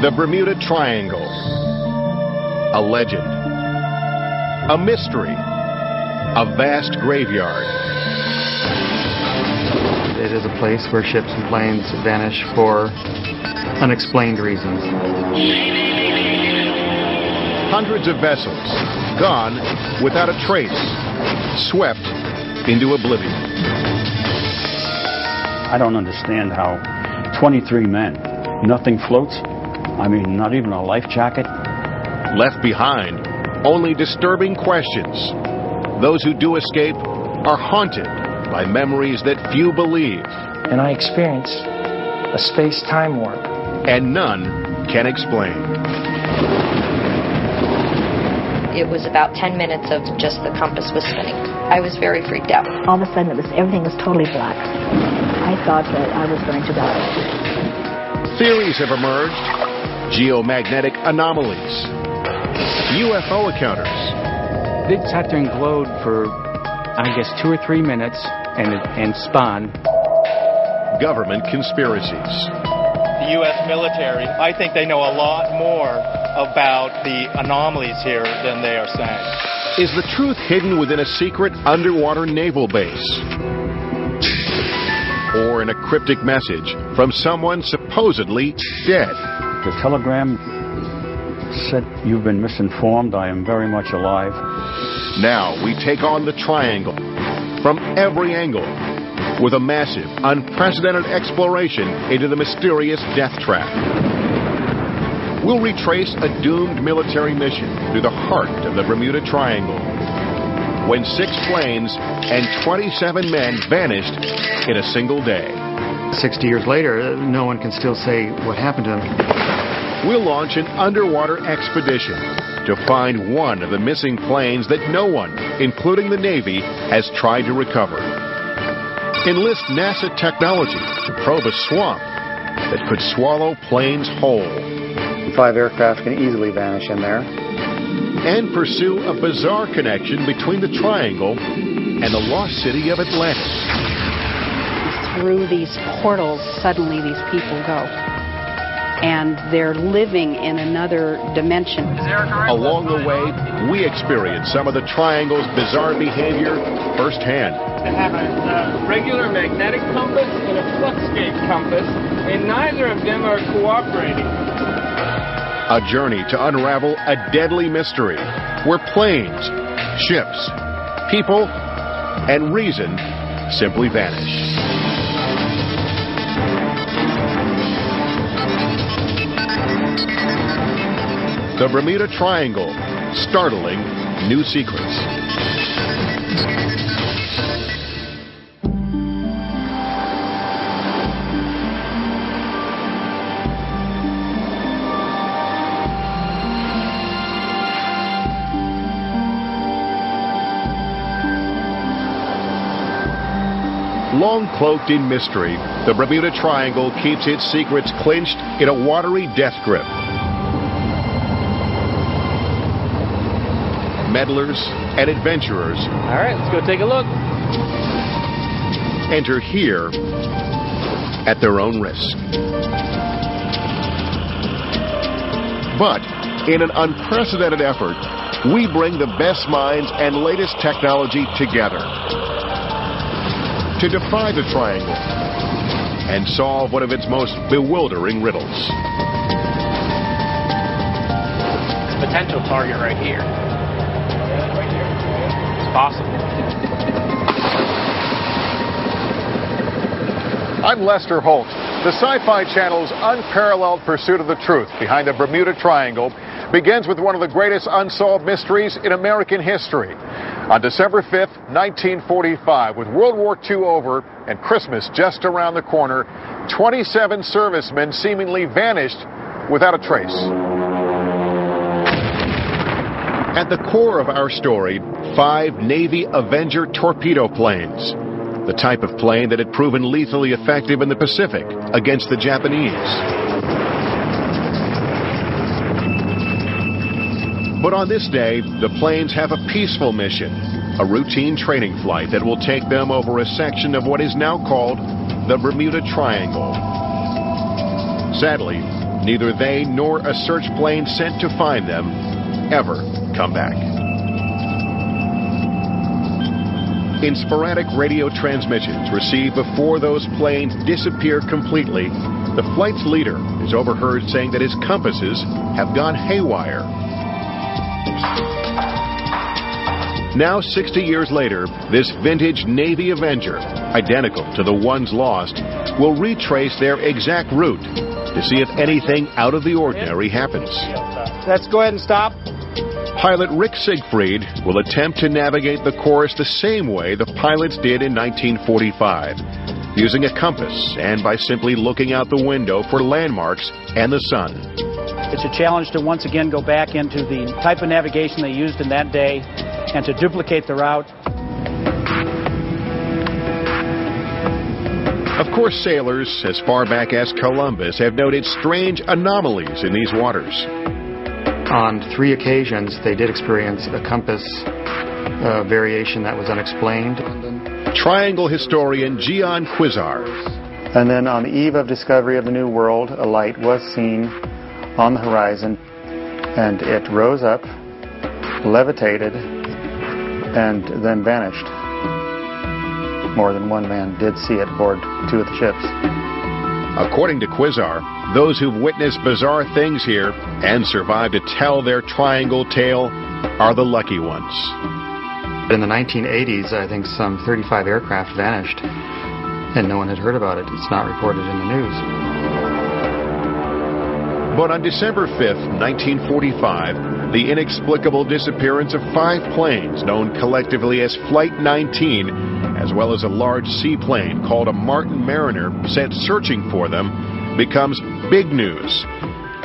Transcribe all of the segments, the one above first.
The Bermuda Triangle. A legend. A mystery. A vast graveyard. It is a place where ships and planes vanish for unexplained reasons. Hundreds of vessels gone without a trace, swept into oblivion. I don't understand how 23 men, nothing floats. I mean, not even a life jacket. Left behind, only disturbing questions. Those who do escape are haunted by memories that few believe. And I experienced a space-time warp. And none can explain. It was about 10 minutes of just the compass was spinning. I was very freaked out. All of a sudden, everything was totally black. I thought that I was going to die. Theories have emerged. Geomagnetic anomalies. UFO encounters. It sat there and glowed for, I guess, 2 or 3 minutes and spun. Government conspiracies. The U.S. military, I think they know a lot more about the anomalies here than they are saying. Is the truth hidden within a secret underwater naval base? Or in a cryptic message from someone supposedly dead? The telegram said, "You've been misinformed. I am very much alive." Now we take on the triangle from every angle with a massive, unprecedented exploration into the mysterious death trap. We'll retrace a doomed military mission through the heart of the Bermuda Triangle, when 6 planes and 27 men vanished in a single day. 60 years later, no one can still say what happened to them. We'll launch an underwater expedition to find one of the missing planes that no one, including the Navy, has tried to recover. Enlist NASA technology to probe a swamp that could swallow planes whole. 5 aircraft can easily vanish in there. And pursue a bizarre connection between the Triangle and the lost city of Atlantis. Through these portals, suddenly these people go. And they're living in another dimension. Along the way, we experience some of the Triangle's bizarre behavior firsthand. They have a regular magnetic compass and a fluxgate compass, and neither of them are cooperating. A journey to unravel a deadly mystery where planes, ships, people, and reason simply vanish. The Bermuda Triangle, startling new secrets. Long cloaked in mystery, the Bermuda Triangle keeps its secrets clinched in a watery death grip. Meddlers and adventurers. All right, let's go take a look. Enter here at their own risk. But in an unprecedented effort, we bring the best minds and latest technology together to defy the Triangle and solve one of its most bewildering riddles. Potential target right here. Right here. It's possible. I'm Lester Holt. The Sci-Fi Channel's unparalleled pursuit of the truth behind the Bermuda Triangle begins with one of the greatest unsolved mysteries in American history. On December 5th, 1945, with World War II over and Christmas just around the corner, 27 servicemen seemingly vanished without a trace. At the core of our story, 5 Navy Avenger torpedo planes, the type of plane that had proven lethally effective in the Pacific against the Japanese. But on this day, the planes have a peaceful mission, a routine training flight that will take them over a section of what is now called the Bermuda Triangle. Sadly, neither they nor a search plane sent to find them ever come back. In sporadic radio transmissions received before those planes disappear completely, the flight's leader is overheard saying that his compasses have gone haywire. Now, 60 years later, this vintage Navy Avenger, identical to the ones lost, will retrace their exact route to see if anything out of the ordinary happens. Let's go ahead and stop. Pilot Rick Siegfried will attempt to navigate the course the same way the pilots did in 1945, using a compass and by simply looking out the window for landmarks and the sun. It's a challenge to once again go back into the type of navigation they used in that day and to duplicate the route. Of course, sailors as far back as Columbus have noted strange anomalies in these waters. On 3 occasions, they did experience a compass variation that was unexplained. Triangle historian Gian Quizar. And then on the eve of discovery of the New World, a light was seen on the horizon, and it rose up, levitated, and then vanished. More than one man did see it aboard 2 of the ships. According to Quizar, those who've witnessed bizarre things here and survived to tell their triangle tale are the lucky ones. In the 1980s, I think some 35 aircraft vanished, and no one had heard about it. It's not reported in the news. But on December 5th, 1945, the inexplicable disappearance of 5 planes known collectively as Flight 19, as well as a large seaplane called a Martin Mariner sent searching for them, becomes big news.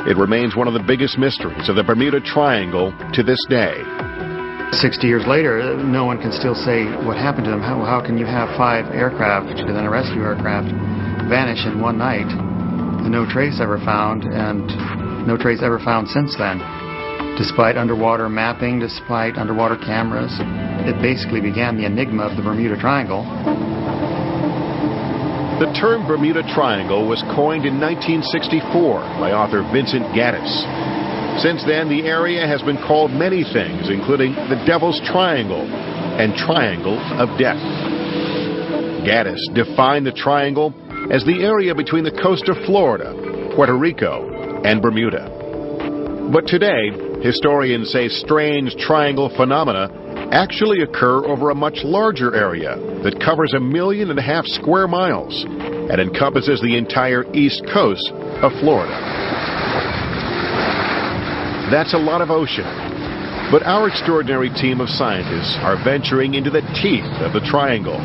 It remains one of the biggest mysteries of the Bermuda Triangle to this day. 60 years later, no one can still say what happened to them. How can you have 5 aircraft and then a rescue aircraft vanish in one night and no trace ever found, and no trace ever found since then? Despite underwater mapping, despite underwater cameras, it basically began the enigma of the Bermuda Triangle. The term Bermuda Triangle was coined in 1964 by author Vincent Gaddis. Since then, the area has been called many things, including the Devil's Triangle and Triangle of Death. Gaddis defined the triangle as the area between the coast of Florida, Puerto Rico, and Bermuda. But today, historians say strange triangle phenomena actually occur over a much larger area that covers 1.5 million square miles and encompasses the entire east coast of Florida. That's a lot of ocean. But our extraordinary team of scientists are venturing into the teeth of the triangle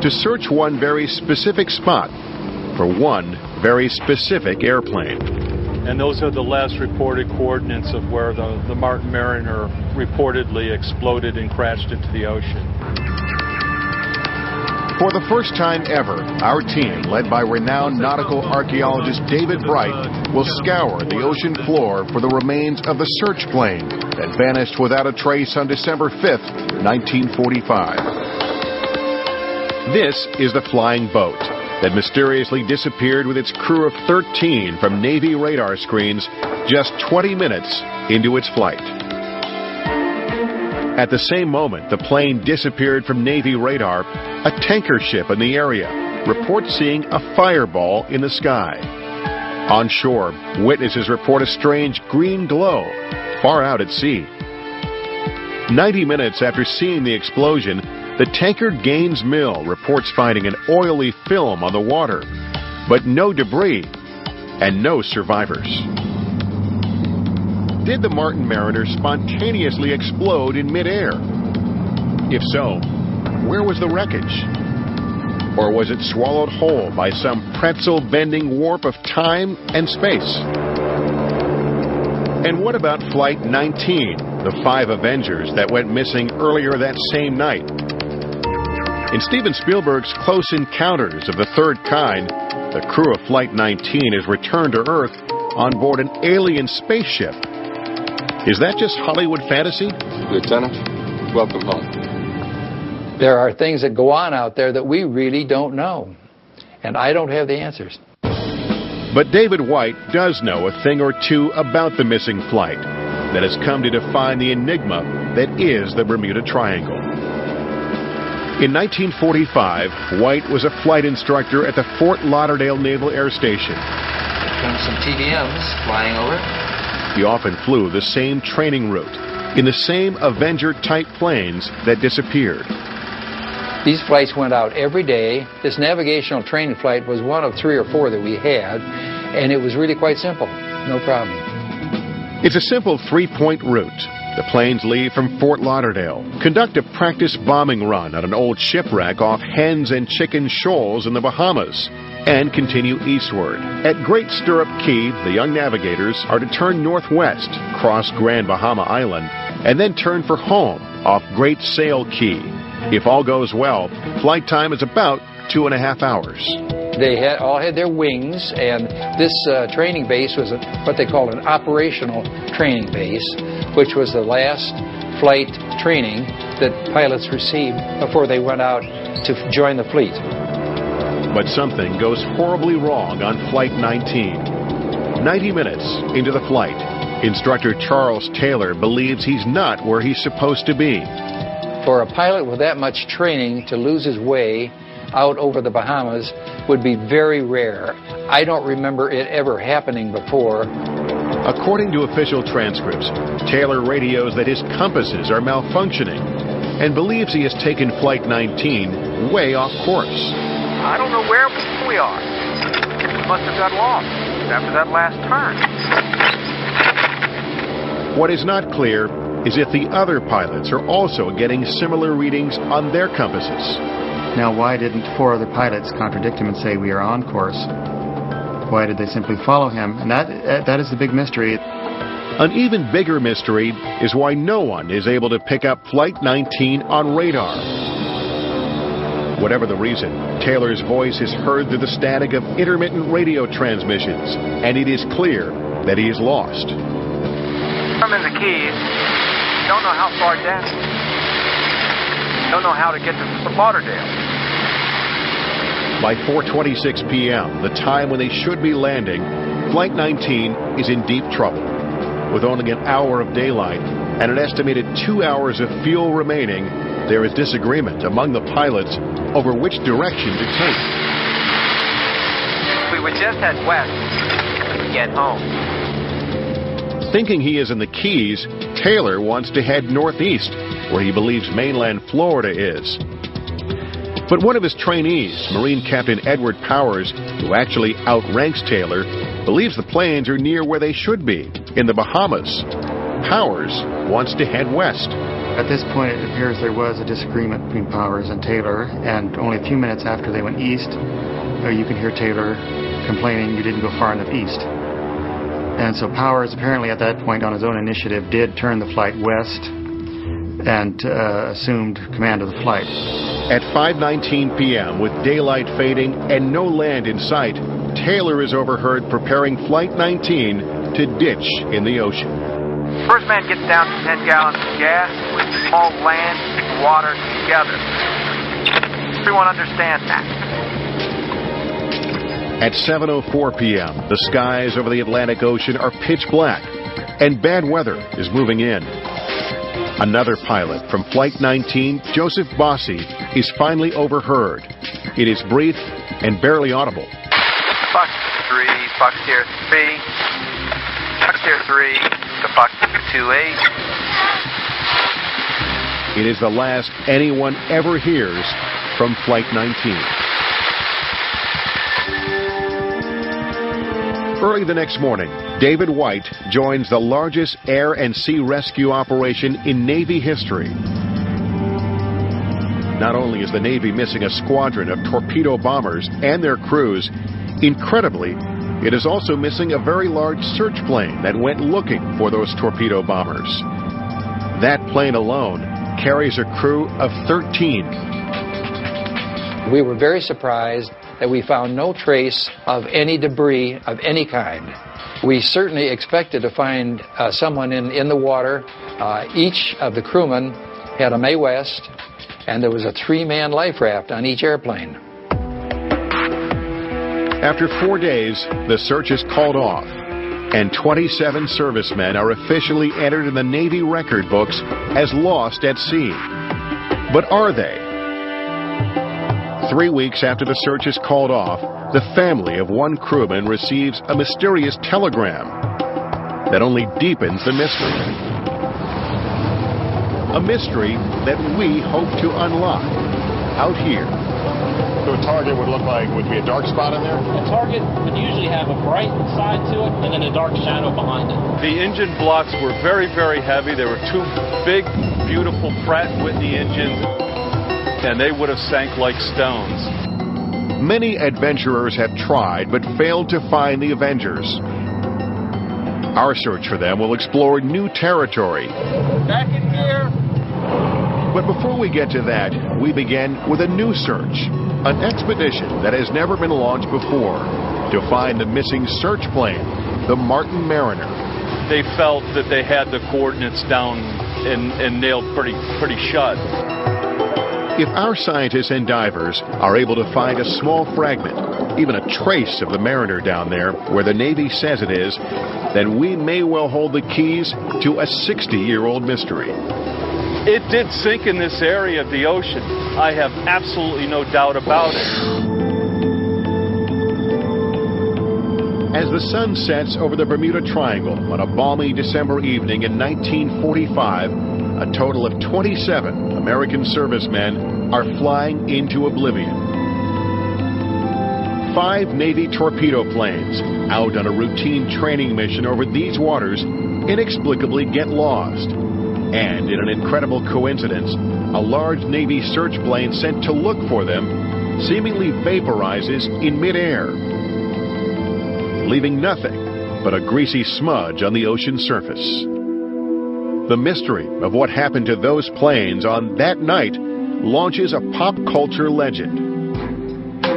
to search one very specific spot for one very specific airplane. And those are the last reported coordinates of where the Martin Mariner reportedly exploded and crashed into the ocean. For the first time ever, our team, led by renowned nautical archaeologist David Bright, will scour the ocean floor for the remains of the search plane that vanished without a trace on December 5th, 1945. This is the flying boat that mysteriously disappeared with its crew of 13 from Navy radar screens just 20 minutes into its flight. At the same moment the plane disappeared from Navy radar, a tanker ship in the area reports seeing a fireball in the sky. On shore, witnesses report a strange green glow far out at sea. 90 minutes after seeing the explosion, the tanker Gaines Mill reports finding an oily film on the water, but no debris and no survivors. Did the Martin Mariner spontaneously explode in midair? If so, where was the wreckage? Or was it swallowed whole by some pretzel-bending warp of time and space? And what about Flight 19, the 5 Avengers that went missing earlier that same night? In Steven Spielberg's Close Encounters of the Third Kind, the crew of Flight 19 is returned to Earth on board an alien spaceship. Is that just Hollywood fantasy? Lieutenant, welcome home. There are things that go on out there that we really don't know, and I don't have the answers. But David White does know a thing or two about the missing flight that has come to define the enigma that is the Bermuda Triangle. In 1945, White was a flight instructor at the Fort Lauderdale Naval Air Station. Here come some TBMs flying over. He often flew the same training route in the same Avenger-type planes that disappeared. These flights went out every day. This navigational training flight was one of 3 or 4 that we had, and it was really quite simple. No problem. It's a simple 3-point route. The planes leave from Fort Lauderdale, conduct a practice bombing run on an old shipwreck off Hens and Chicken Shoals in the Bahamas, and continue eastward. At Great Stirrup Key, the young navigators are to turn northwest, cross Grand Bahama Island, and then turn for home off Great Sail Key. If all goes well, flight time is about 2.5 hours. They all had their wings, and this training base was what they called an operational training base, which was the last flight training that pilots received before they went out to join the fleet. But something goes horribly wrong on Flight 19. 90 minutes into the flight, instructor Charles Taylor believes he's not where he's supposed to be. For a pilot with that much training to lose his way out over the Bahamas would be very rare. I don't remember it ever happening before. According to official transcripts, Taylor radios that his compasses are malfunctioning and believes he has taken Flight 19 way off course. I don't know where we are. We must have got lost after that last turn. What is not clear is if the other pilots are also getting similar readings on their compasses. Now, why didn't 4 other pilots contradict him and say we are on course? Why did they simply follow him? And that is the big mystery. An even bigger mystery is why no one is able to pick up Flight 19 on radar. Whatever the reason, Taylor's voice is heard through the static of intermittent radio transmissions, and it is clear that he is lost. I'm in the Keys. Don't know how far down. Don't know how to get to Fort Lauderdale. By 4:26 p.m., the time when they should be landing, Flight 19 is in deep trouble. With only an hour of daylight and an estimated 2 hours of fuel remaining, there is disagreement among the pilots over which direction to take. We would just head west to get home. Thinking he is in the Keys, Taylor wants to head northeast, where he believes mainland Florida is. But one of his trainees, Marine Captain Edward Powers, who actually outranks Taylor, believes the planes are near where they should be, in the Bahamas. Powers wants to head west. At this point, it appears there was a disagreement between Powers and Taylor, and only a few minutes after they went east, you can hear Taylor complaining you didn't go far enough east. And so Powers, apparently at that point on his own initiative, did turn the flight west and assumed command of the flight. At 5:19 p.m., with daylight fading and no land in sight, Taylor is overheard preparing Flight 19 to ditch in the ocean. First man gets down to 10 gallons of gas with all land and water together. Everyone understands that. At 7:04 p.m., the skies over the Atlantic Ocean are pitch black, and bad weather is moving in. Another pilot from Flight 19, Joseph Bossy, is finally overheard. It is brief and barely audible. Fox 3, Fox Tier 3, Fox Tier 3, to Fox 28. It is the last anyone ever hears from Flight 19. Early the next morning, David White joins the largest air and sea rescue operation in Navy history. Not only is the Navy missing a squadron of torpedo bombers and their crews, incredibly, it is also missing a very large search plane that went looking for those torpedo bombers. That plane alone carries a crew of 13. We were very surprised that we found no trace of any debris of any kind. We certainly expected to find someone in the water. Each of the crewmen had a Mae West, and there was a 3-man life raft on each airplane. After 4 days, the search is called off, and 27 servicemen are officially entered in the Navy record books as lost at sea. But are they? 3 weeks after the search is called off, the family of one crewman receives a mysterious telegram that only deepens the mystery. A mystery that we hope to unlock out here. So a target would be a dark spot in there? A target would usually have a bright side to it and then a dark shadow behind it. The engine blocks were very, very heavy. There were 2 big, beautiful Pratt & Whitney engines, and they would have sank like stones. Many adventurers have tried but failed to find the Avengers. Our search for them will explore new territory. Back in gear. But before we get to that, we begin with a new search, an expedition that has never been launched before to find the missing search plane, the Martin Mariner. They felt that they had the coordinates down and nailed pretty shut. If our scientists and divers are able to find a small fragment, even a trace of the Mariner down there where the Navy says it is, then we may well hold the keys to a 60-year-old mystery. It did sink in this area of the ocean. I have absolutely no doubt about it. As the sun sets over the Bermuda Triangle on a balmy December evening in 1945, a total of 27 American servicemen are flying into oblivion. 5 Navy torpedo planes, out on a routine training mission over these waters, inexplicably get lost. And in an incredible coincidence, a large Navy search plane sent to look for them seemingly vaporizes in midair, leaving nothing but a greasy smudge on the ocean surface. The mystery of what happened to those planes on that night launches a pop culture legend.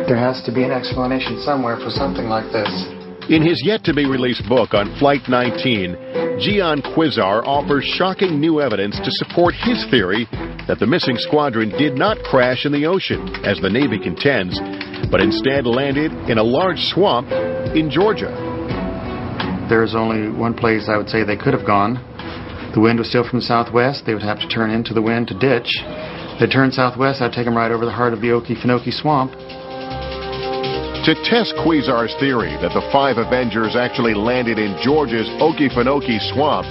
There has to be an explanation somewhere for something like this. In his yet-to-be-released book on Flight 19, Gian Quizar offers shocking new evidence to support his theory that the missing squadron did not crash in the ocean, as the Navy contends, but instead landed in a large swamp in Georgia. There's only one place I would say they could have gone. The wind was still from the southwest. They would have to turn into the wind to ditch. They'd turn southwest. I'd take them right over the heart of the Okefenokee Swamp. To test Quizar's theory that the 5 Avengers actually landed in Georgia's Okefenokee Swamp,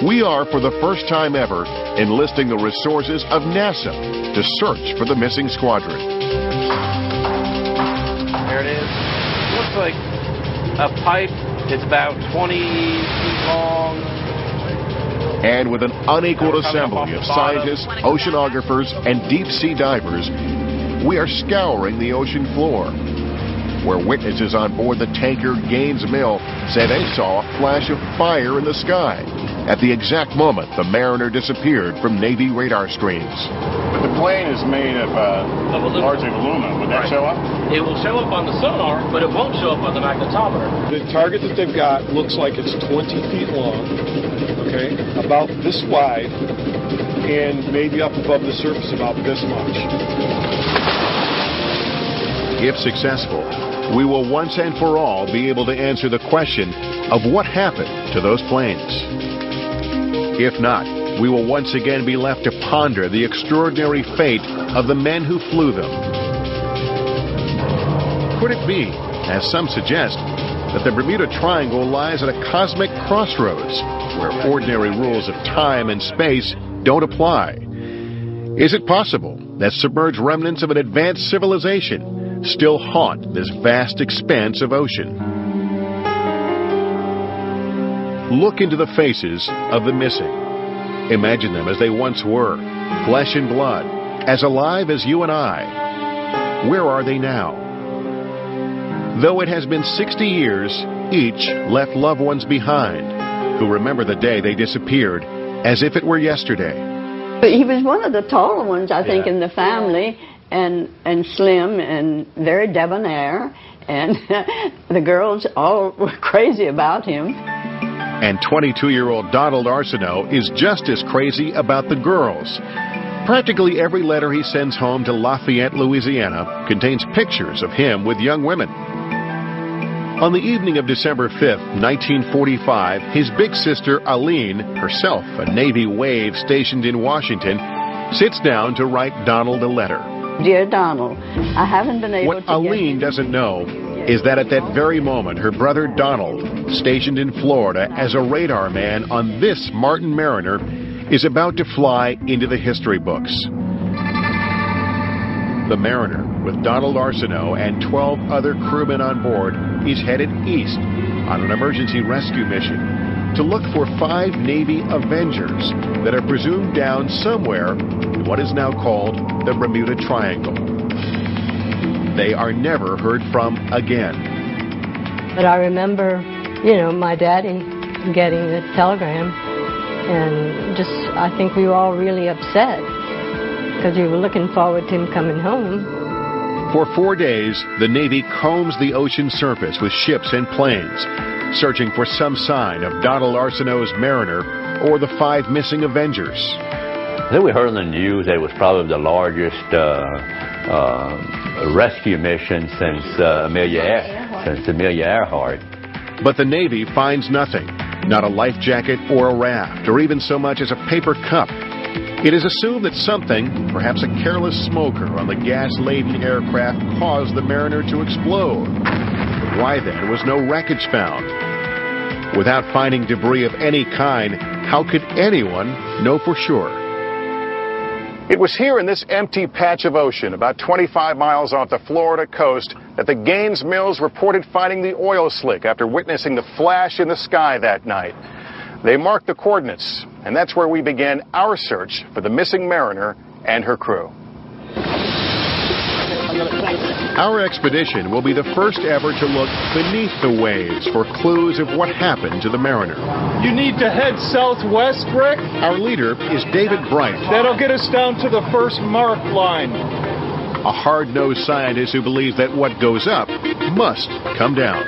we are, for the first time ever, enlisting the resources of NASA to search for the missing squadron. There it is. Looks like a pipe. It's about 20 feet long. And with an unequaled assembly of scientists, oceanographers, and deep-sea divers, we are scouring the ocean floor, where witnesses on board the tanker Gaines Mill say they saw a flash of fire in the sky at the exact moment the Mariner disappeared from Navy radar screens. But the plane is made of largely aluminum. Would that show up? It will show up on the sonar, but it won't show up on the magnetometer. The target that they've got looks like it's 20 feet long, okay, about this wide, and maybe up above the surface about this much. If successful, we will once and for all be able to answer the question of what happened to those planes. If not, we will once again be left to ponder the extraordinary fate of the men who flew them. Could it be, as some suggest, that the Bermuda Triangle lies at a cosmic crossroads where ordinary rules of time and space don't apply? Is it possible that submerged remnants of an advanced civilization still haunt this vast expanse of ocean? Look into the faces of the missing. Imagine them as they once were, flesh and blood, as alive as you and I. Where are they now? Though it has been 60 years, each left loved ones behind who remember the day they disappeared as if it were yesterday. He was one of the taller ones, I think, in the family. And slim and very debonair, and the girls all were crazy about him. And 22-year-old Donald Arsenault is just as crazy about the girls. Practically every letter he sends home to Lafayette, Louisiana, contains pictures of him with young women. On the evening of December 5th, 1945, his big sister Aline, herself a Navy wave stationed in Washington, sits down to write Donald a letter. Dear Donald, I haven't been able What Aline doesn't know is that at that very moment, her brother Donald, stationed in Florida as a radar man on this Martin Mariner, is about to fly into the history books. The Mariner, with Donald Arsenault and 12 other crewmen on board, is headed east on an emergency rescue mission to look for 5 Navy Avengers that are presumed down somewhere in what is now called the Bermuda Triangle. They are never heard from again. But I remember, my daddy getting the telegram, and I think we were all really upset because we were looking forward to him coming home. For 4 days, the Navy combs the ocean surface with ships and planes, searching for some sign of Donald Arsenault's Mariner or the 5 missing Avengers. I think we heard on the news that it was probably the largest rescue mission since Amelia Earhart. But the Navy finds nothing, not a life jacket or a raft, or even so much as a paper cup. It is assumed that something, perhaps a careless smoker on the gas-laden aircraft, caused the Mariner to explode. But why then was no wreckage found? Without finding debris of any kind, how could anyone know for sure? It was here in this empty patch of ocean, about 25 miles off the Florida coast, that the Gaines Mills reported finding the oil slick after witnessing the flash in the sky that night. They marked the coordinates, and that's where we began our search for the missing Mariner and her crew. Our expedition will be the first ever to look beneath the waves for clues of what happened to the Mariner. You need to head southwest, Rick. Our leader is David Bright. That'll get us down to the first mark line. A hard-nosed scientist who believes that what goes up must come down.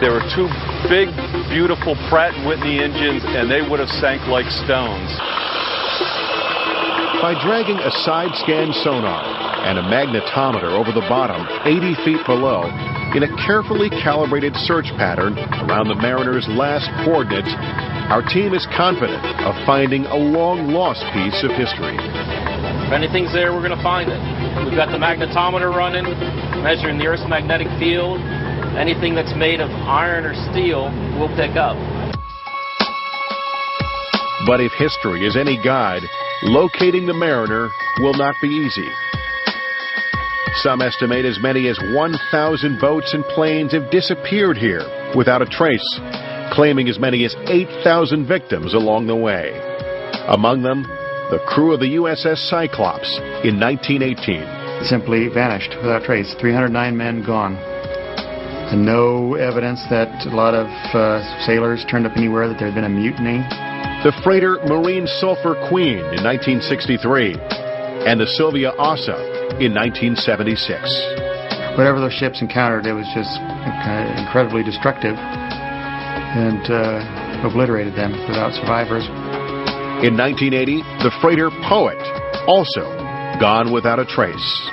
There were 2 big, beautiful Pratt & Whitney engines, and they would have sank like stones. By dragging a side-scan sonar and a magnetometer over the bottom 80 feet below in a carefully calibrated search pattern around the Mariner's last coordinates, our team is confident of finding a long-lost piece of history. If anything's there, we're going to find it. We've got the magnetometer running, measuring the Earth's magnetic field. Anything that's made of iron or steel, we'll pick up. But if history is any guide, locating the Mariner will not be easy. Some estimate as many as 1,000 boats and planes have disappeared here without a trace, claiming as many as 8,000 victims along the way. Among them, the crew of the USS Cyclops in 1918. Simply vanished without trace. 309 men gone. And no evidence that a lot of sailors turned up anywhere, that there had been a mutiny. The freighter Marine Sulphur Queen in 1963 and the Sylvia Asa in 1976. Whatever those ships encountered, it was just incredibly destructive and obliterated them without survivors. In 1980, the freighter Poet, also gone without a trace.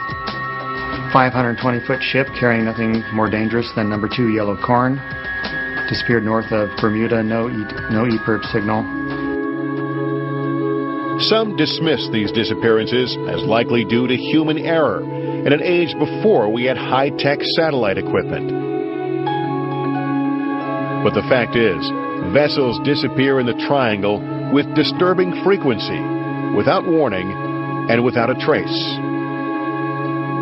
520-foot ship carrying nothing more dangerous than number 2 yellow corn. Disappeared north of Bermuda, no EPIRB signal. Some dismiss these disappearances as likely due to human error in an age before we had high-tech satellite equipment. But the fact is, vessels disappear in the triangle with disturbing frequency, without warning, and without a trace.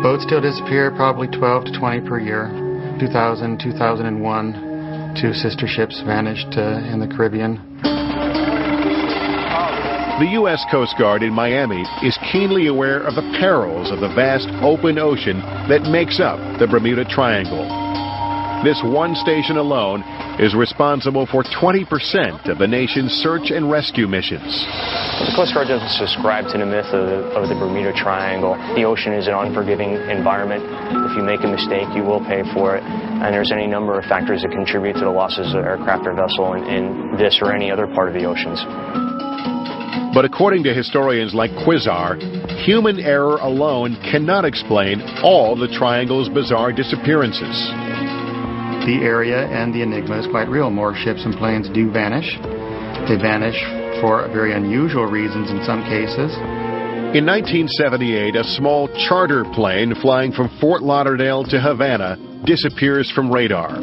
Boats still disappear, probably 12 to 20 per year. 2000, 2001, 2 sister ships vanished in the Caribbean. The U.S. Coast Guard in Miami is keenly aware of the perils of the vast open ocean that makes up the Bermuda Triangle. This one station alone is responsible for 20% of the nation's search and rescue missions. The Coast Guard doesn't subscribe to the myth of the Bermuda Triangle. The ocean is an unforgiving environment. If you make a mistake, you will pay for it. And there's any number of factors that contribute to the losses of aircraft or vessel in this or any other part of the oceans. But according to historians like Quizar, human error alone cannot explain all the Triangle's bizarre disappearances. the area and the enigma is quite real. More ships and planes do vanish. They vanish for very unusual reasons in some cases. In 1978, a small charter plane flying from Fort Lauderdale to Havana disappears from radar.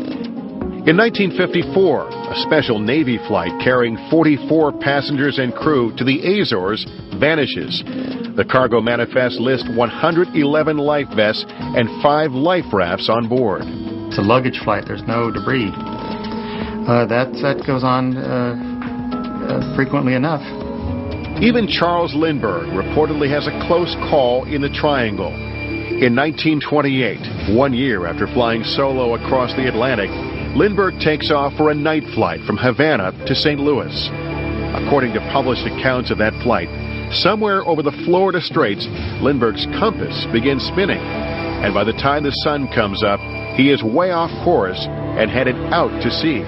In 1954, a special Navy flight carrying 44 passengers and crew to the Azores vanishes. The cargo manifest lists 111 life vests and 5 life rafts on board. It's a luggage flight. There's no debris. That goes on frequently enough. Even Charles Lindbergh reportedly has a close call in the Triangle. In 1928, 1 year after flying solo across the Atlantic, Lindbergh takes off for a night flight from Havana to St. Louis. According to published accounts of that flight, somewhere over the Florida Straits, Lindbergh's compass begins spinning, and by the time the sun comes up, he is way off course and headed out to sea.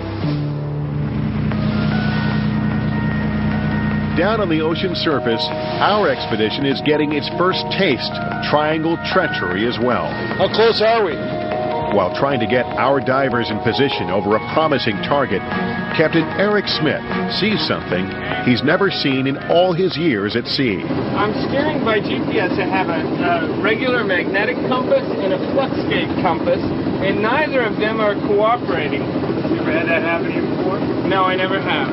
Down on the ocean surface, our expedition is getting its first taste of triangle treachery as well. How close are we? While trying to get our divers in position over a promising target, Captain Eric Smith sees something he's never seen in all his years at sea. I'm steering by GPS. I have a regular magnetic compass and a fluxgate compass, and neither of them are cooperating. You ever had that happen to you before? No, I never have.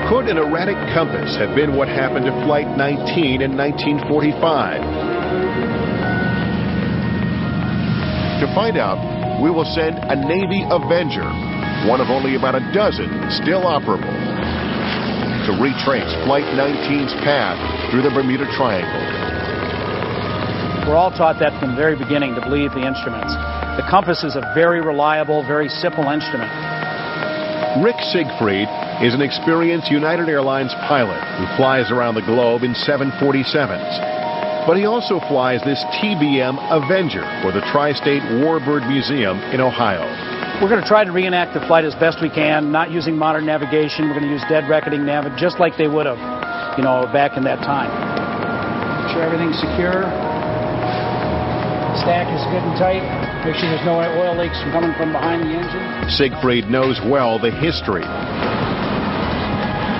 Could an erratic compass have been what happened to Flight 19 in 1945? To find out, we will send a Navy Avenger, one of only about a dozen still operable, to retrace Flight 19's path through the Bermuda Triangle. We're all taught that from the very beginning, to believe the instruments. The compass is a very reliable, very simple instrument. Rick Siegfried is an experienced United Airlines pilot who flies around the globe in 747s. But he also flies this TBM Avenger for the Tri-State Warbird Museum in Ohio. We're going to try to reenact the flight as best we can, not using modern navigation. We're going to use dead reckoning nav, just like they would have, back in that time. Make sure everything's secure. Stack is good and tight. Make sure there's no oil leaks coming from behind the engine. Siegfried knows well the history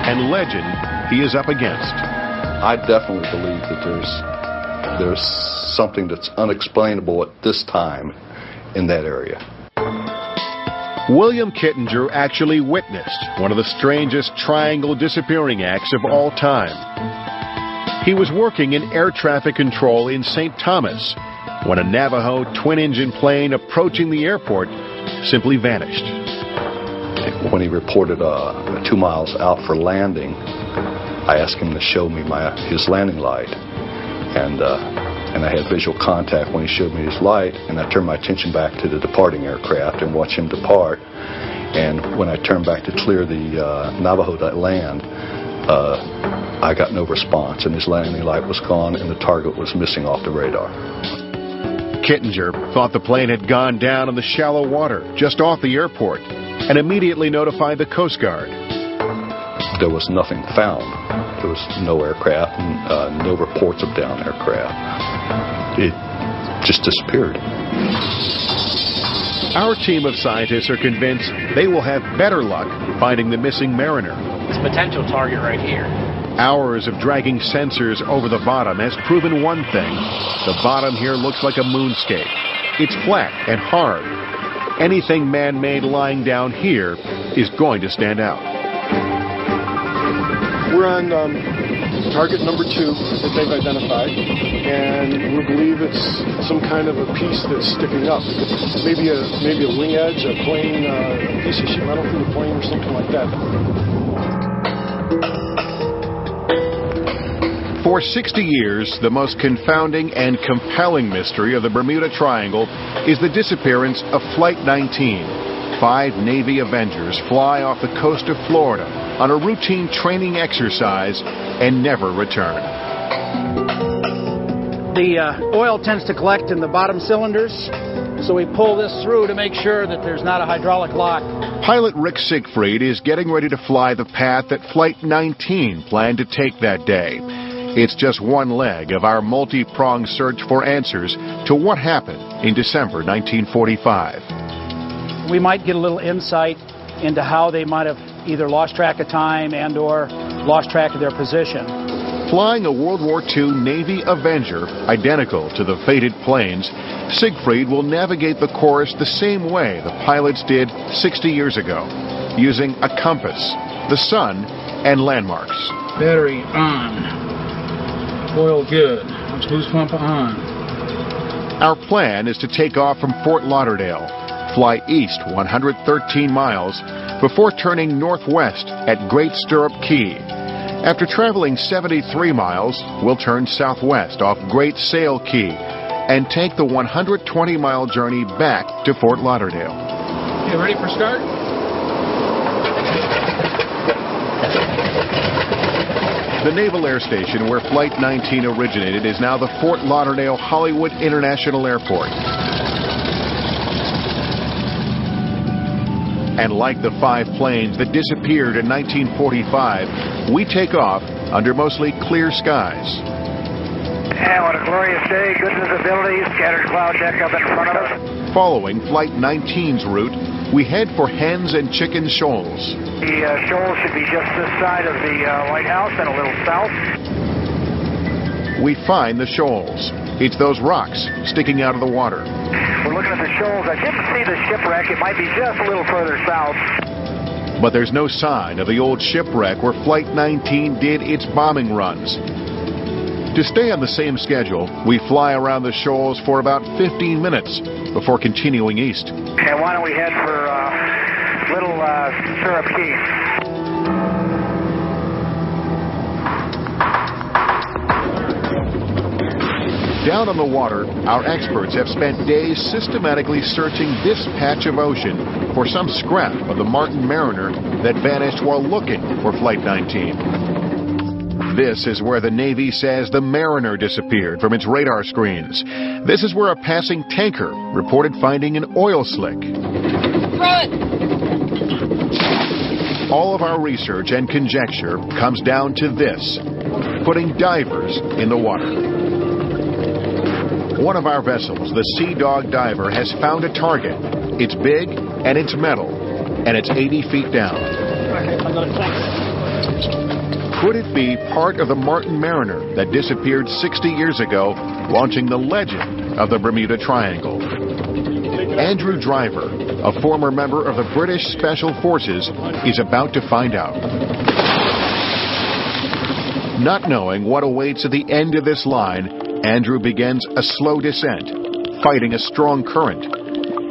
and legend he is up against. I definitely believe that there's something that's unexplainable at this time in that area. William Kittinger actually witnessed one of the strangest triangle disappearing acts of all time. He was working in air traffic control in St. Thomas when a Navajo twin-engine plane approaching the airport simply vanished. When he reported 2 miles out for landing, I asked him to show me his landing light, and I had visual contact when he showed me his light, and I turned my attention back to the departing aircraft and watched him depart. And when I turned back to clear the Navajo to land, I got no response, and his landing light was gone, and the target was missing off the radar. Kittinger thought the plane had gone down in the shallow water just off the airport and immediately notified the Coast Guard. There was nothing found. There was no aircraft, no reports of downed aircraft. It just disappeared. Our team of scientists are convinced they will have better luck finding the missing mariner. It's a potential target right here. Hours of dragging sensors over the bottom has proven one thing. The bottom here looks like a moonscape. It's flat and hard. Anything man-made lying down here is going to stand out. We're on target number 2 that they've identified, and we believe it's some kind of a piece that's sticking up. Maybe a wing edge, a plane, a piece of sheet metal through the plane, or something like that. For 60 years, the most confounding and compelling mystery of the Bermuda Triangle is the disappearance of Flight 19. 5 Navy Avengers fly off the coast of Florida on a routine training exercise and never return. The oil tends to collect in the bottom cylinders, so we pull this through to make sure that there's not a hydraulic lock. Pilot Rick Siegfried is getting ready to fly the path that Flight 19 planned to take that day. It's just one leg of our multi-pronged search for answers to what happened in December 1945. we might get a little insight into how they might have either lost track of time and or lost track of their position. Flying a World War II Navy Avenger, identical to the fated planes, Siegfried will navigate the course the same way the pilots did 60 years ago, using a compass, the sun, and landmarks. Battery on. Oil good. Boost pump on. Our plan is to take off from Fort Lauderdale, fly east 113 miles, before turning northwest at Great Stirrup Key. After traveling 73 miles, we'll turn southwest off Great Sail Key and take the 120-mile journey back to Fort Lauderdale. You ready for start? The Naval Air Station where Flight 19 originated is now the Fort Lauderdale Hollywood International Airport. And like the 5 planes that disappeared in 1945, we take off under mostly clear skies. And what a glorious day, good visibility, scattered cloud deck up in front of us. Following Flight 19's route, we head for Hens and Chicken Shoals. The shoals should be just this side of the lighthouse and a little south. We find the shoals. It's those rocks sticking out of the water. We're looking at the shoals. I didn't see the shipwreck. It might be just a little further south. But there's no sign of the old shipwreck where Flight 19 did its bombing runs. To stay on the same schedule, we fly around the shoals for about 15 minutes before continuing east. And why don't we head for Little Stirrup Key? Down on the water, our experts have spent days systematically searching this patch of ocean for some scrap of the Martin Mariner that vanished while looking for Flight 19. This is where the Navy says the Mariner disappeared from its radar screens. This is where a passing tanker reported finding an oil slick. All of our research and conjecture comes down to this: putting divers in the water. One of our vessels, the Sea Dog Diver, has found a target. It's big and it's metal, and it's 80 feet down. Could it be part of the Martin Mariner that disappeared 60 years ago, launching the legend of the Bermuda Triangle? Andrew Driver, a former member of the British Special Forces, is about to find out. Not knowing what awaits at the end of this line, Andrew begins a slow descent, fighting a strong current.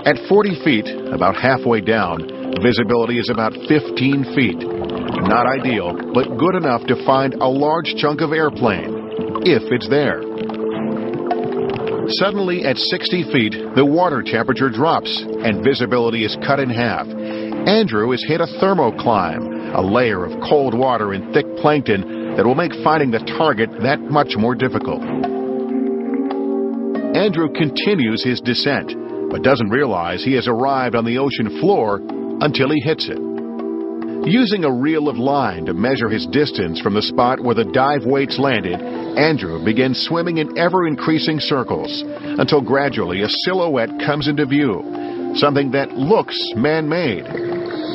At 40 feet, about halfway down, visibility is about 15 feet. Not ideal, but good enough to find a large chunk of airplane, if it's there. Suddenly, at 60 feet, the water temperature drops and visibility is cut in half. Andrew has hit a thermocline, a layer of cold water and thick plankton that will make finding the target that much more difficult. Andrew continues his descent, but doesn't realize he has arrived on the ocean floor until he hits it. Using a reel of line to measure his distance from the spot where the dive weights landed, Andrew begins swimming in ever-increasing circles until gradually a silhouette comes into view, something that looks man-made.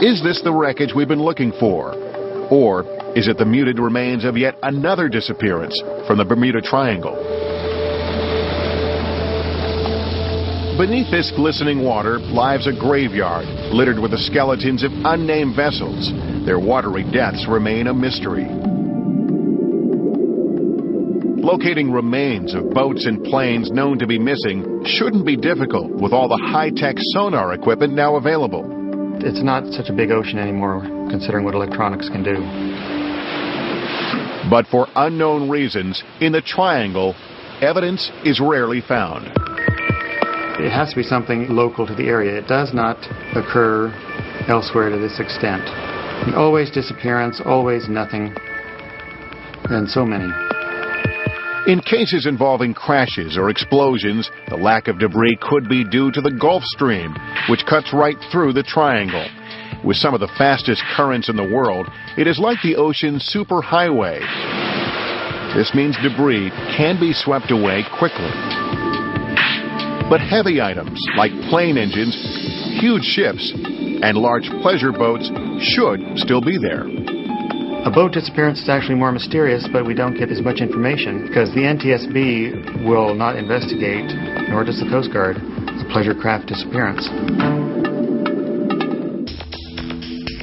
Is this the wreckage we've been looking for? Or is it the muted remains of yet another disappearance from the Bermuda Triangle? Beneath this glistening water lies a graveyard littered with the skeletons of unnamed vessels. Their watery deaths remain a mystery. Locating remains of boats and planes known to be missing shouldn't be difficult with all the high-tech sonar equipment now available. It's not such a big ocean anymore, considering what electronics can do. But for unknown reasons, in the Triangle, evidence is rarely found. It has to be something local to the area. It does not occur elsewhere to this extent. And always disappearance, always nothing, and so many. In cases involving crashes or explosions, the lack of debris could be due to the Gulf Stream, which cuts right through the Triangle. With some of the fastest currents in the world, it is like the ocean's superhighway. This means debris can be swept away quickly. But heavy items, like plane engines, huge ships and large pleasure boats should still be there. A boat disappearance is actually more mysterious, but we don't get as much information because the NTSB will not investigate, nor does the Coast Guard, a pleasure craft disappearance.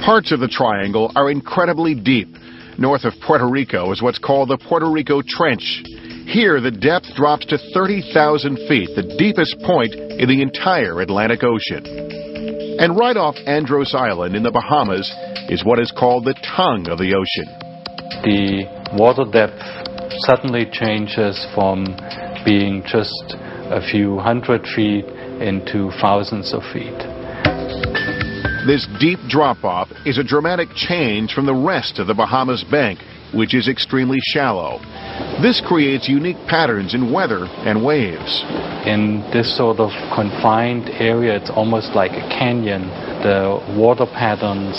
Parts of the triangle are incredibly deep. North of Puerto Rico is what's called the Puerto Rico Trench. Here, the depth drops to 30,000 feet, the deepest point in the entire Atlantic Ocean. And right off Andros Island in the Bahamas is what is called the tongue of the ocean. The water depth suddenly changes from being just a few hundred feet into thousands of feet. This deep drop-off is a dramatic change from the rest of the Bahamas bank, which is extremely shallow. This creates unique patterns in weather and waves. In this sort of confined area, it's almost like a canyon. The water patterns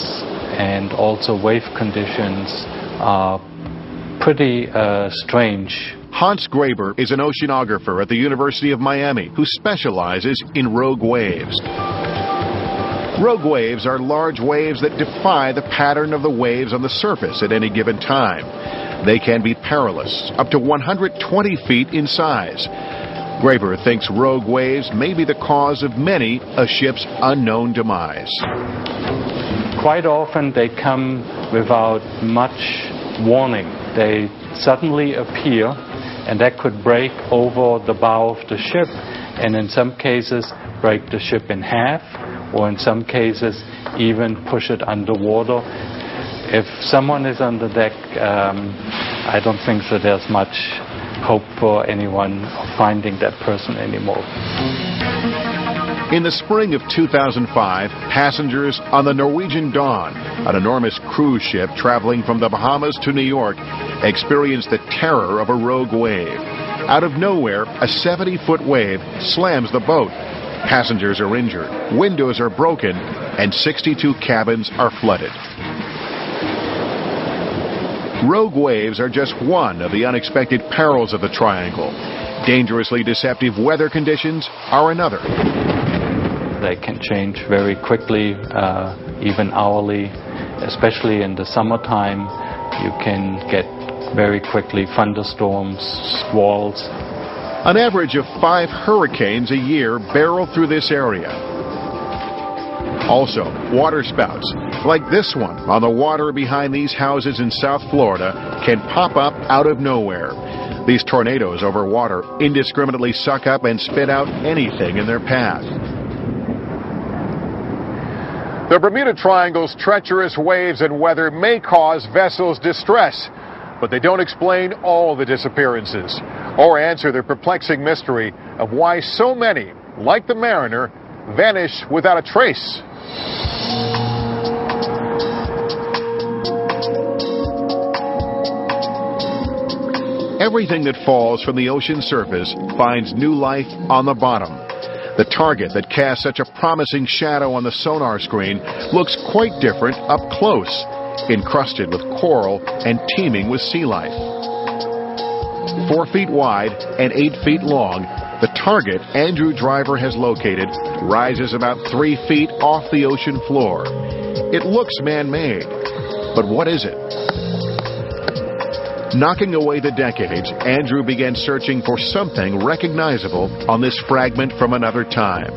and also wave conditions are pretty strange. Hans Graber is an oceanographer at the University of Miami who specializes in rogue waves. Rogue waves are large waves that defy the pattern of the waves on the surface at any given time. They can be perilous, up to 120 feet in size. Graber thinks rogue waves may be the cause of many a ship's unknown demise. Quite often they come without much warning. They suddenly appear, and that could break over the bow of the ship, and in some cases break the ship in half, or in some cases even push it underwater. If someone is on the deck, I don't think that there's much hope for anyone finding that person anymore. In the spring of 2005, passengers on the Norwegian Dawn, an enormous cruise ship traveling from the Bahamas to New York, experienced the terror of a rogue wave. Out of nowhere, a 70-foot wave slams the boat. Passengers are injured, windows are broken, and 62 cabins are flooded. Rogue waves are just one of the unexpected perils of the triangle. Dangerously deceptive weather conditions are another. They can change very quickly, even hourly, especially in the summertime. You can get very quickly thunderstorms, squalls. An average of 5 hurricanes a year barrel through this area. Also, waterspouts, like this one on the water behind these houses in South Florida, can pop up out of nowhere. These tornadoes over water indiscriminately suck up and spit out anything in their path. The Bermuda Triangle's treacherous waves and weather may cause vessels distress, but they don't explain all the disappearances or answer the perplexing mystery of why so many, like the Mariner, vanish without a trace. Everything that falls from the ocean surface finds new life on the bottom. The target that casts such a promising shadow on the sonar screen looks quite different up close, encrusted with coral and teeming with sea life. 4 feet wide and 8 feet long, the target Andrew Driver has located rises about 3 feet off the ocean floor. It looks man-made, but what is it? Knocking away the decades, Andrew began searching for something recognizable on this fragment from another time.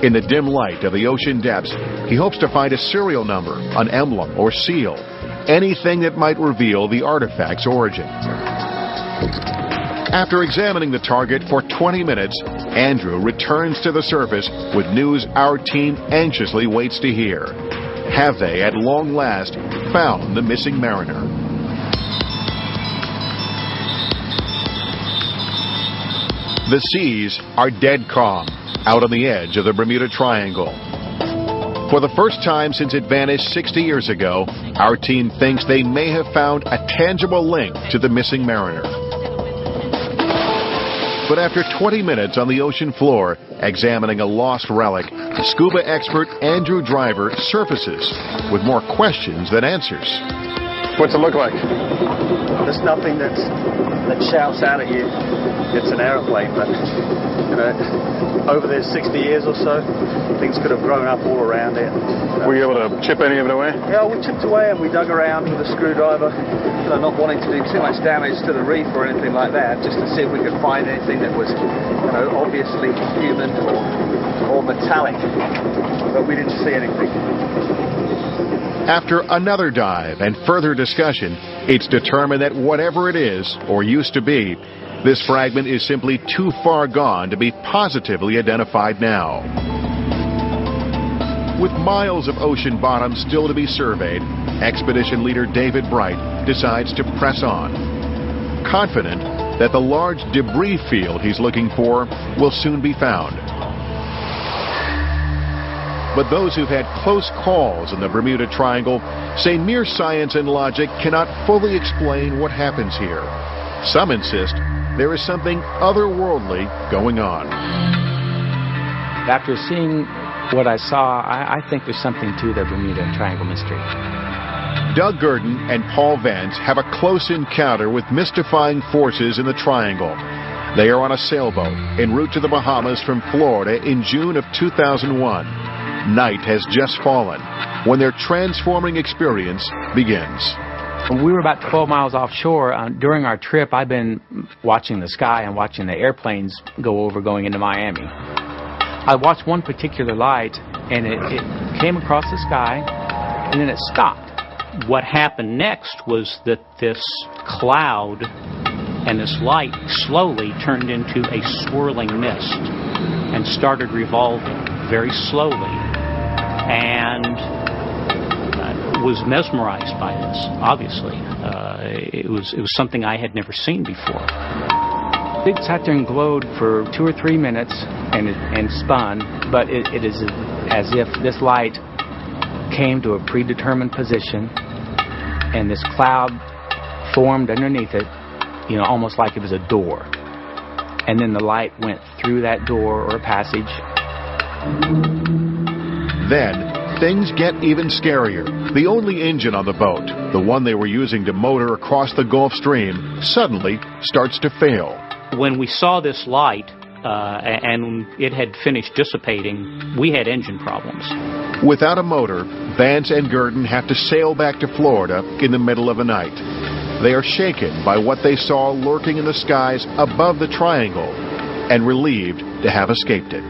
In the dim light of the ocean depths, he hopes to find a serial number, an emblem or seal, anything that might reveal the artifact's origin. After examining the target for 20 minutes, Andrew returns to the surface with news our team anxiously waits to hear. Have they, at long last, found the missing Mariner? The seas are dead calm out on the edge of the Bermuda Triangle. For the first time since it vanished 60 years ago, our team thinks they may have found a tangible link to the missing Mariner. But after 20 minutes on the ocean floor, examining a lost relic, scuba expert Andrew Driver surfaces with more questions than answers. What's it look like? There's nothing that's that shouts out at you, it's an aeroplane. But you know, over the 60 years or so, things could have grown up all around it. Were you able to chip any of it away? Yeah, we chipped away and we dug around with a screwdriver, you know, not wanting to do too much damage to the reef or anything like that, just to see if we could find anything that was, you know, obviously human or metallic. But we didn't see anything. After another dive and further discussion, it's determined that whatever it is, or used to be, this fragment is simply too far gone to be positively identified now. With miles of ocean bottom still to be surveyed, expedition leader David Bright decides to press on, confident that the large debris field he's looking for will soon be found. But those who've had close calls in the Bermuda Triangle say mere science and logic cannot fully explain what happens here. Some insist there is something otherworldly going on. After seeing what I saw, I think there's something to the Bermuda Triangle mystery. Doug Gurdon and Paul Vance have a close encounter with mystifying forces in the Triangle. They are on a sailboat en route to the Bahamas from Florida in June of 2001. Night has just fallen when their transforming experience begins. When we were about 12 miles offshore, during our trip, I've been watching the sky and watching the airplanes go over going into Miami. I watched one particular light, and it came across the sky, and then it stopped. What happened next was that this cloud and this light slowly turned into a swirling mist and started revolving very slowly, and was mesmerized by this, obviously. It was something I had never seen before. It sat there and glowed for 2 or 3 minutes and spun, but it is as if this light came to a predetermined position and this cloud formed underneath it, you know, almost like it was a door. And then the light went through that door or passage. Then things get even scarier. The only engine on the boat, the one they were using to motor across the Gulf Stream, suddenly starts to fail. When we saw this light and it had finished dissipating, we had engine problems. Without a motor, Vance and Gurdon have to sail back to Florida in the middle of the night. They are shaken by what they saw lurking in the skies above the Triangle and relieved to have escaped it.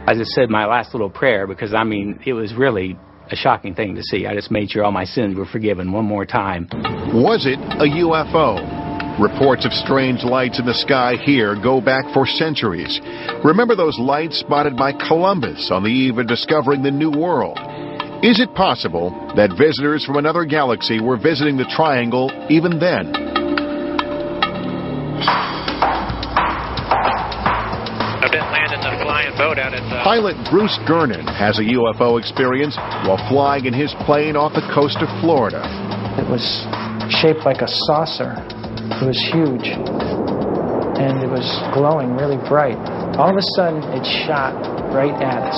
I just said my last little prayer because, I mean, it was really a shocking thing to see. I just made sure all my sins were forgiven one more time. Was it a UFO? Reports of strange lights in the sky here go back for centuries. Remember those lights spotted by Columbus on the eve of discovering the New World? Is it possible that visitors from another galaxy were visiting the Triangle even then? I've been landing the flying boat out at Pilot Bruce Gernon has a UFO experience while flying in his plane off the coast of Florida. It was shaped like a saucer. It was huge, and it was glowing really bright. All of a sudden, it shot right at us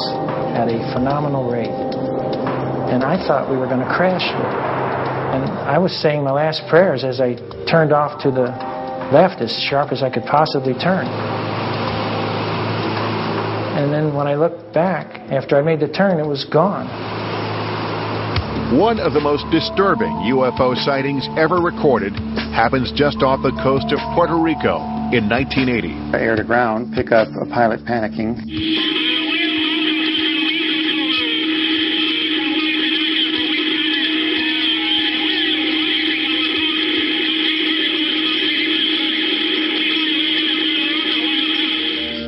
at a phenomenal rate, and I thought we were going to crash with it. And I was saying my last prayers as I turned off to the left as sharp as I could possibly turn. And then when I looked back, after I made the turn, it was gone. One of the most disturbing UFO sightings ever recorded happens just off the coast of Puerto Rico in 1980. Air to ground, pick up a pilot panicking.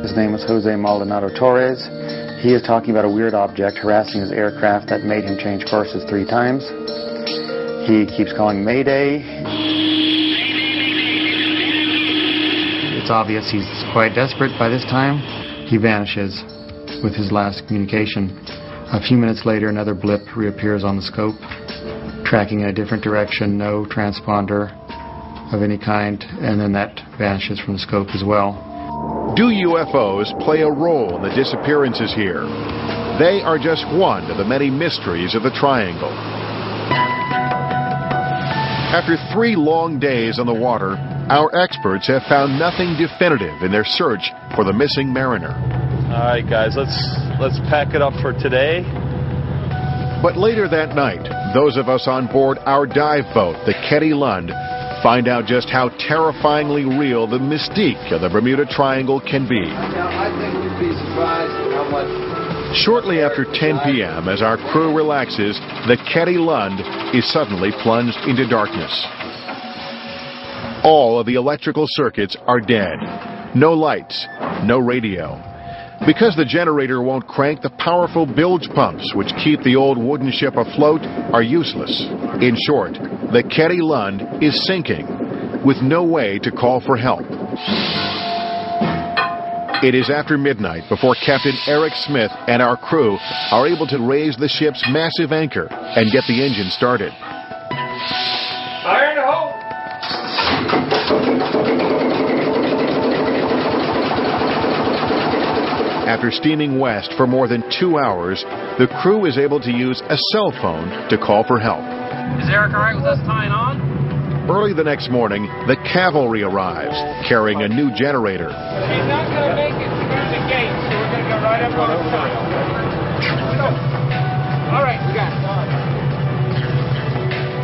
His name was Jose Maldonado Torres. He is talking about a weird object harassing his aircraft that made him change courses 3 times. He keeps calling Mayday. It's obvious he's quite desperate by this time. He vanishes with his last communication. A few minutes later, another blip reappears on the scope, tracking in a different direction, no transponder of any kind, and then that vanishes from the scope as well. Do UFOs play a role in the disappearances here? They are just one of the many mysteries of the Triangle. After 3 long days on the water, our experts have found nothing definitive in their search for the missing mariner. All right, guys, let's pack it up for today. But later that night, those of us on board our dive boat, the Ketty Lund, find out just how terrifyingly real the mystique of the Bermuda Triangle can be. Now, I think you'd be surprised how much... Shortly after 10 p.m., as our crew relaxes, the Ketty Lund is suddenly plunged into darkness. All of the electrical circuits are dead. No lights, no radio. Because the generator won't crank, the powerful bilge pumps which keep the old wooden ship afloat are useless. In short, the Ketty Lund is sinking, with no way to call for help. It is after midnight before Captain Eric Smith and our crew are able to raise the ship's massive anchor and get the engine started. Fire in the hole! After steaming west for more than 2 hours, the crew is able to use a cell phone to call for help. Is Eric all right with us tying on? Early the next morning, the cavalry arrives, carrying a new generator. He's not going to make it through the gate, so we're going to go right up on the side. All right, we got it.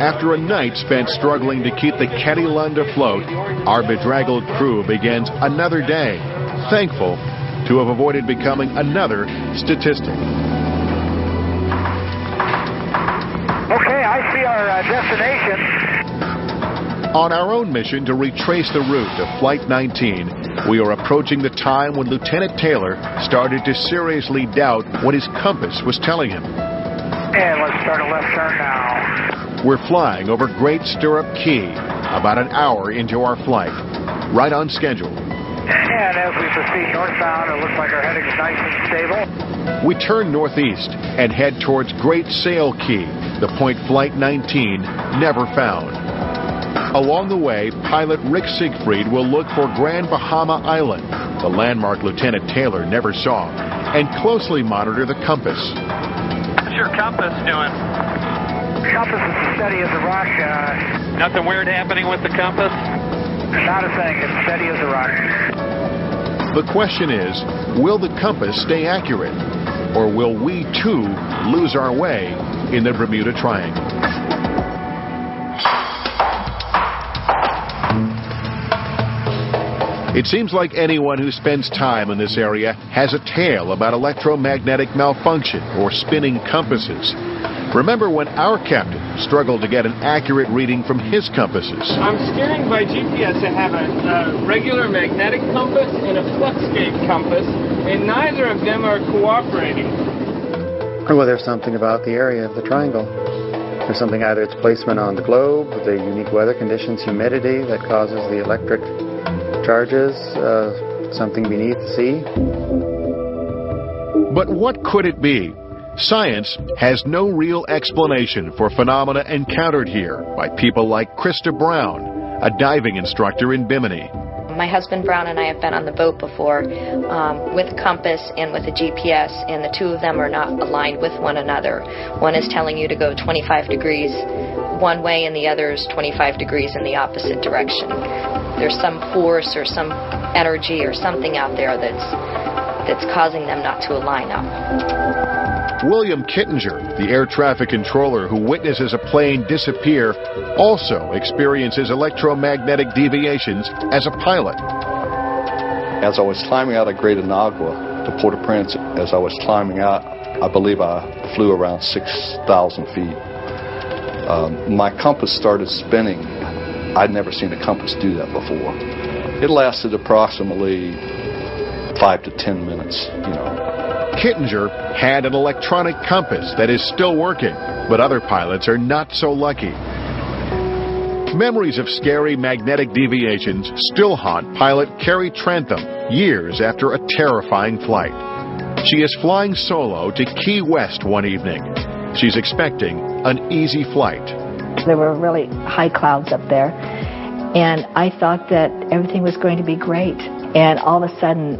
After a night spent struggling to keep the Ketty Lund afloat, our bedraggled crew begins another day, thankful to have avoided becoming another statistic. Okay, I see our destination. On our own mission to retrace the route of Flight 19, we are approaching the time when Lieutenant Taylor started to seriously doubt what his compass was telling him. And let's start a left turn now. We're flying over Great Stirrup Key, about an hour into our flight, right on schedule. And as we proceed northbound, it looks like our heading is nice and stable. We turn northeast and head towards Great Sail Key, the point Flight 19 never found. Along the way, pilot Rick Siegfried will look for Grand Bahama Island, the landmark Lieutenant Taylor never saw, and closely monitor the compass. What's your compass doing? Compass is as steady as a rock. Nothing weird happening with the compass? Not a thing. It's steady as a rock. The question is, will the compass stay accurate? Or will we, too, lose our way in the Bermuda Triangle? It seems like anyone who spends time in this area has a tale about electromagnetic malfunction or spinning compasses. Remember when our captain struggled to get an accurate reading from his compasses? I'm steering by GPS. I have a regular magnetic compass and a fluxgate compass, and neither of them are cooperating. Well, there's something about the area of the triangle. There's something, either its placement on the globe, the unique weather conditions, humidity that causes the electric charges, something beneath the sea. But what could it be? Science has no real explanation for phenomena encountered here by people like Krista Brown, a diving instructor in Bimini. My husband Brown and I have been on the boat before with a compass and with a GPS, and the two of them are not aligned with one another. One is telling you to go 25 degrees one way and the other is 25 degrees in the opposite direction. There's some force or some energy or something out there that's causing them not to align up. William Kittinger, the air traffic controller who witnesses a plane disappear, also experiences electromagnetic deviations as a pilot. As I was climbing out of Great Inagua to Port-au-Prince, as I was climbing out, I believe I flew around 6,000 feet. My compass started spinning. I'd never seen a compass do that before. It lasted approximately 5 to 10 minutes, Kittinger had an electronic compass that is still working, but other pilots are not so lucky. Memories of scary magnetic deviations still haunt pilot Carrie Trantham years after a terrifying flight. She is flying solo to Key West one evening. She's expecting an easy flight. There were really high clouds up there, and I thought that everything was going to be great. And all of a sudden,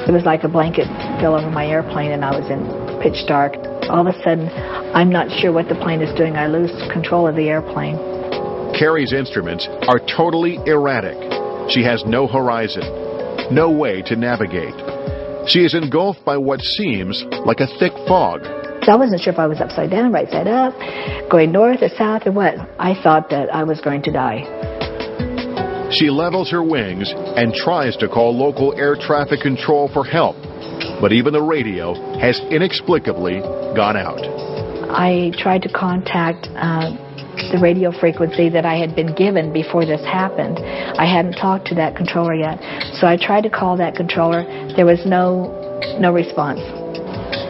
it was like a blanket fell over my airplane, and I was in pitch dark. All of a sudden, I'm not sure what the plane is doing. I lose control of the airplane. Carrie's instruments are totally erratic. She has no horizon, no way to navigate. She is engulfed by what seems like a thick fog. I wasn't sure if I was upside down, right side up, going north or south or what. I thought that I was going to die. She levels her wings and tries to call local air traffic control for help, but even the radio has inexplicably gone out. I tried to contact the radio frequency that I had been given before this happened. I hadn't talked to that controller yet, so I tried to call that controller. There was no response.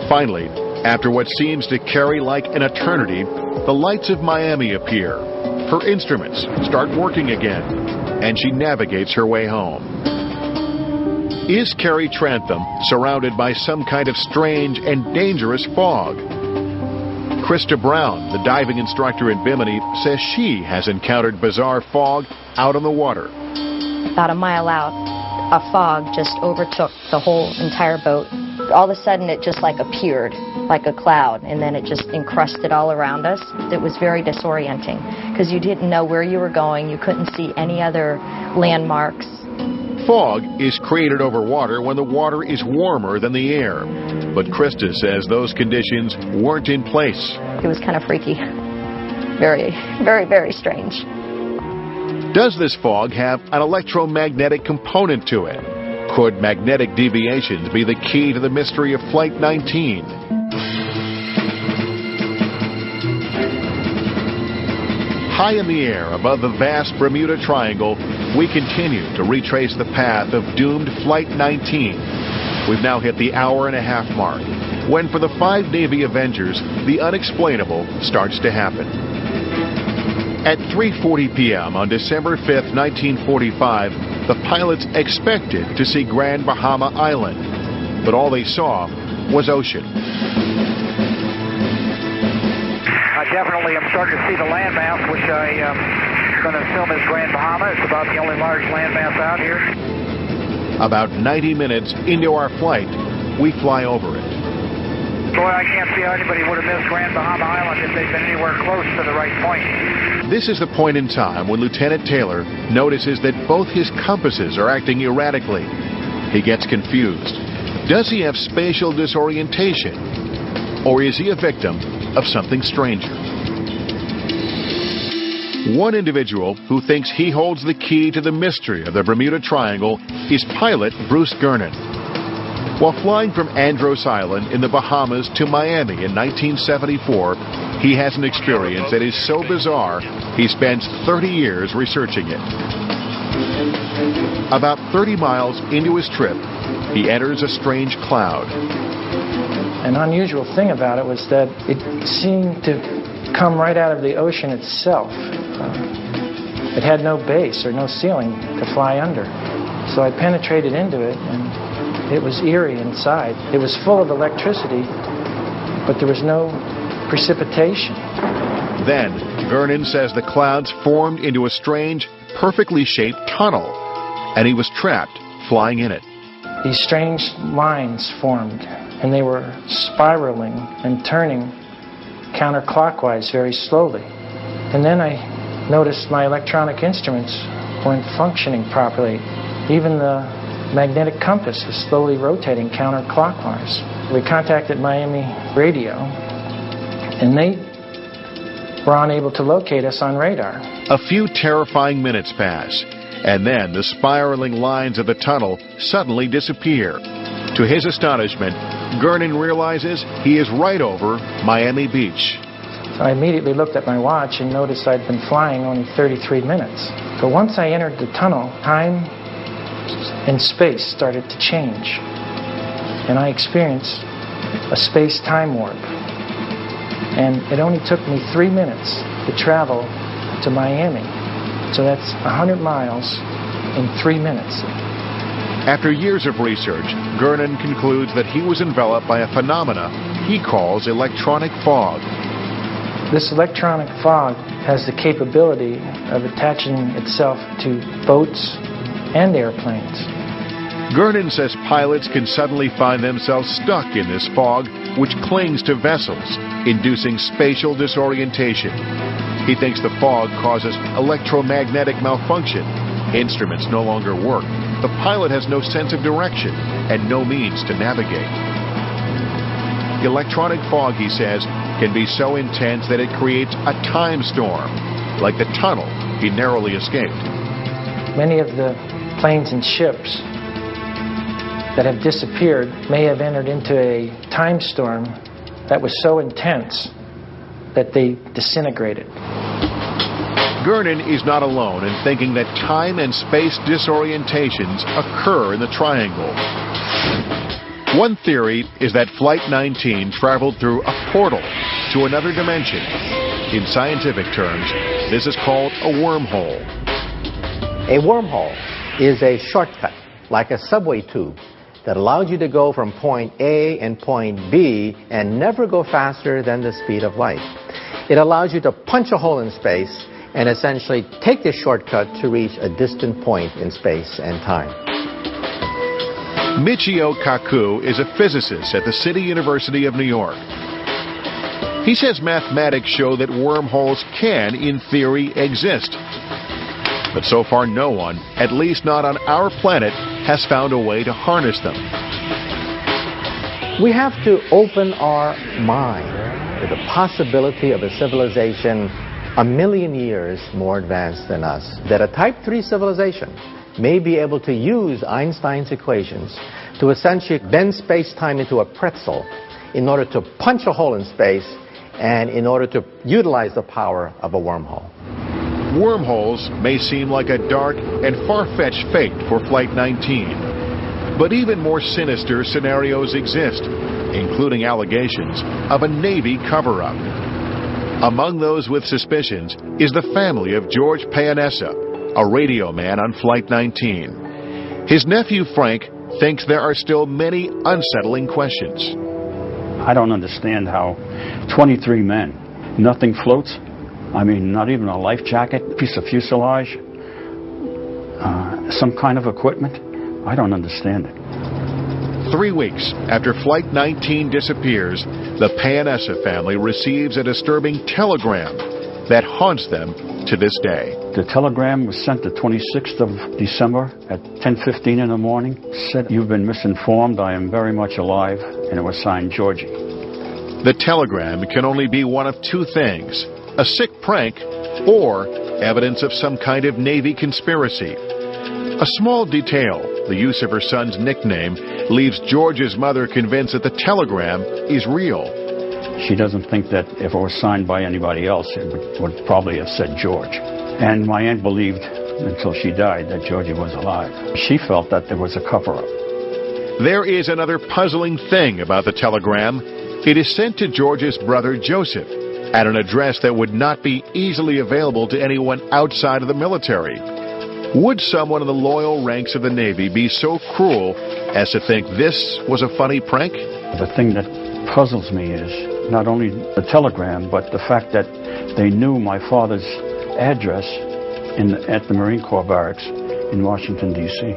Finally, after what seems to Carrie like an eternity, the lights of Miami appear. Her instruments start working again, and she navigates her way home. Is Carrie Trantham surrounded by some kind of strange and dangerous fog? Krista Brown, the diving instructor in Bimini, says she has encountered bizarre fog out on the water. About a mile out, a fog just overtook the whole entire boat. All of a sudden it just like appeared like a cloud, and then it just encrusted all around us. It was very disorienting because you didn't know where you were going. You couldn't see any other landmarks. Fog is created over water when the water is warmer than the air. But Krista says those conditions weren't in place. It was kind of freaky. Very, very, very strange. Does this fog have an electromagnetic component to it? Could magnetic deviations be the key to the mystery of Flight 19? High in the air above the vast Bermuda Triangle, we continue to retrace the path of doomed Flight 19. We've now hit the hour-and-a-half mark, when for the 5 Navy Avengers, the unexplainable starts to happen. At 3:40 p.m. on December 5th, 1945, the pilots expected to see Grand Bahama Island, but all they saw was ocean. I definitely am starting to see the landmass, which I am going to assume is Grand Bahama. It's about the only large landmass out here. About 90 minutes into our flight, we fly over it. Boy, I can't see how anybody would have missed Grand Bahama Island if they'd been anywhere close to the right point. This is the point in time when Lieutenant Taylor notices that both his compasses are acting erratically. He gets confused. Does he have spatial disorientation? Or is he a victim of something stranger? One individual who thinks he holds the key to the mystery of the Bermuda Triangle is pilot Bruce Gernon. While flying from Andros Island in the Bahamas to Miami in 1974, he has an experience that is so bizarre, he spends 30 years researching it. About 30 miles into his trip, he enters a strange cloud. An unusual thing about it was that it seemed to come right out of the ocean itself. It had no base or no ceiling to fly under. So I penetrated into it, and it was eerie inside. It was full of electricity, but there was no precipitation. Then, Vernon says the clouds formed into a strange, perfectly shaped tunnel, and he was trapped flying in it. These strange lines formed, and they were spiraling and turning counterclockwise very slowly. And then I noticed my electronic instruments weren't functioning properly. Even the magnetic compass was slowly rotating counterclockwise. We contacted Miami Radio, and they were unable to locate us on radar. A few terrifying minutes pass, and then the spiraling lines of the tunnel suddenly disappear. To his astonishment, Gernon realizes he is right over Miami Beach. So I immediately looked at my watch and noticed I'd been flying only 33 minutes. But once I entered the tunnel, time and space started to change. And I experienced a space-time warp. And it only took me 3 minutes to travel to Miami. So that's 100 miles in 3 minutes. After years of research, Gernon concludes that he was enveloped by a phenomena he calls electronic fog. This electronic fog has the capability of attaching itself to boats and airplanes. Gernon says pilots can suddenly find themselves stuck in this fog, which clings to vessels, inducing spatial disorientation. He thinks the fog causes electromagnetic malfunction. Instruments no longer work. The pilot has no sense of direction and no means to navigate. Electronic fog, he says, can be so intense that it creates a time storm, like the tunnel he narrowly escaped. Many of the planes and ships that have disappeared may have entered into a time storm that was so intense that they disintegrated. Gernon is not alone in thinking that time and space disorientations occur in the triangle. One theory is that Flight 19 traveled through a portal to another dimension. In scientific terms, this is called a wormhole. A wormhole is a shortcut, like a subway tube, that allows you to go from point A and point B and never go faster than the speed of light. It allows you to punch a hole in space and essentially take the shortcut to reach a distant point in space and time. Michio Kaku is a physicist at the City University of New York. He says mathematics show that wormholes can, in theory, exist. But so far no one, at least not on our planet, has found a way to harness them. We have to open our mind to the possibility of a civilization 1 million years more advanced than us, that a Type 3 civilization may be able to use Einstein's equations to essentially bend space-time into a pretzel in order to punch a hole in space and in order to utilize the power of a wormhole. Wormholes may seem like a dark and far-fetched fate for Flight 19. But even more sinister scenarios exist, including allegations of a Navy cover-up. Among those with suspicions is the family of George Payanessa, a radio man on Flight 19. His nephew Frank thinks there are still many unsettling questions. I don't understand how 23 men, nothing floats. I mean, not even a life jacket, piece of fuselage, some kind of equipment. I don't understand it. 3 weeks after Flight 19 disappears, the Payanessa family receives a disturbing telegram that haunts them to this day. The telegram was sent the 26th of December at 10:15 in the morning. Said, "You've been misinformed. I am very much alive," and it was signed Georgie. The telegram can only be one of two things: a sick prank or evidence of some kind of Navy conspiracy. A small detail, the use of her son's nickname, leaves George's mother convinced that the telegram is real. She doesn't think that if it was signed by anybody else, it would probably have said George. And my aunt believed, until she died, that Georgie was alive. She felt that there was a cover-up. There is another puzzling thing about the telegram. It is sent to George's brother Joseph at an address that would not be easily available to anyone outside of the military. Would someone in the loyal ranks of the Navy be so cruel as to think this was a funny prank? The thing that puzzles me is not only the telegram, but the fact that they knew my father's address at the Marine Corps barracks in Washington, D.C.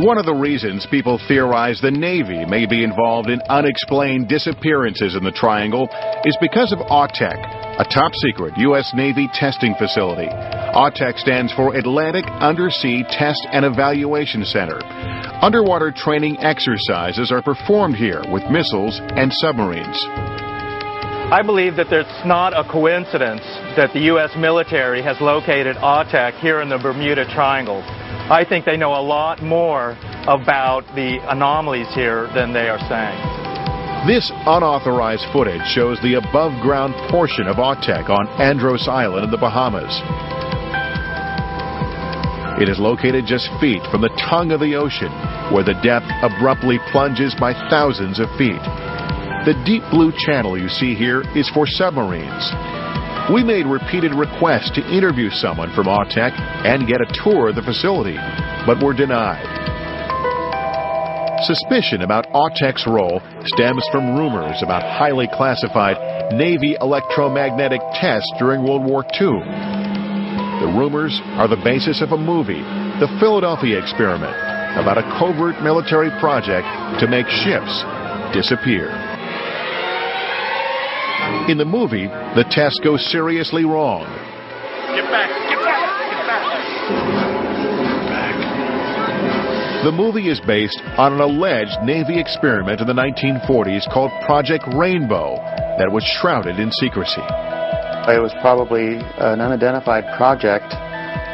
One of the reasons people theorize the Navy may be involved in unexplained disappearances in the Triangle is because of AUTEC, a top-secret U.S. Navy testing facility. AUTEC stands for Atlantic Undersea Test and Evaluation Center. Underwater training exercises are performed here with missiles and submarines. I believe that it's not a coincidence that the U.S. military has located AUTEC here in the Bermuda Triangle. I think they know a lot more about the anomalies here than they are saying. This unauthorized footage shows the above-ground portion of AUTEC on Andros Island in the Bahamas. It is located just feet from the tongue of the ocean, where the depth abruptly plunges by thousands of feet. The deep blue channel you see here is for submarines. We made repeated requests to interview someone from AUTEC and get a tour of the facility, but were denied. Suspicion about AUTEC's role stems from rumors about highly classified Navy electromagnetic tests during World War II. the rumors are the basis of a movie, The Philadelphia Experiment, about a covert military project to make ships disappear. In the movie, the test goes seriously wrong. Get back, get back, get back. The movie is based on an alleged Navy experiment in the 1940s called Project Rainbow that was shrouded in secrecy. It was probably an unidentified project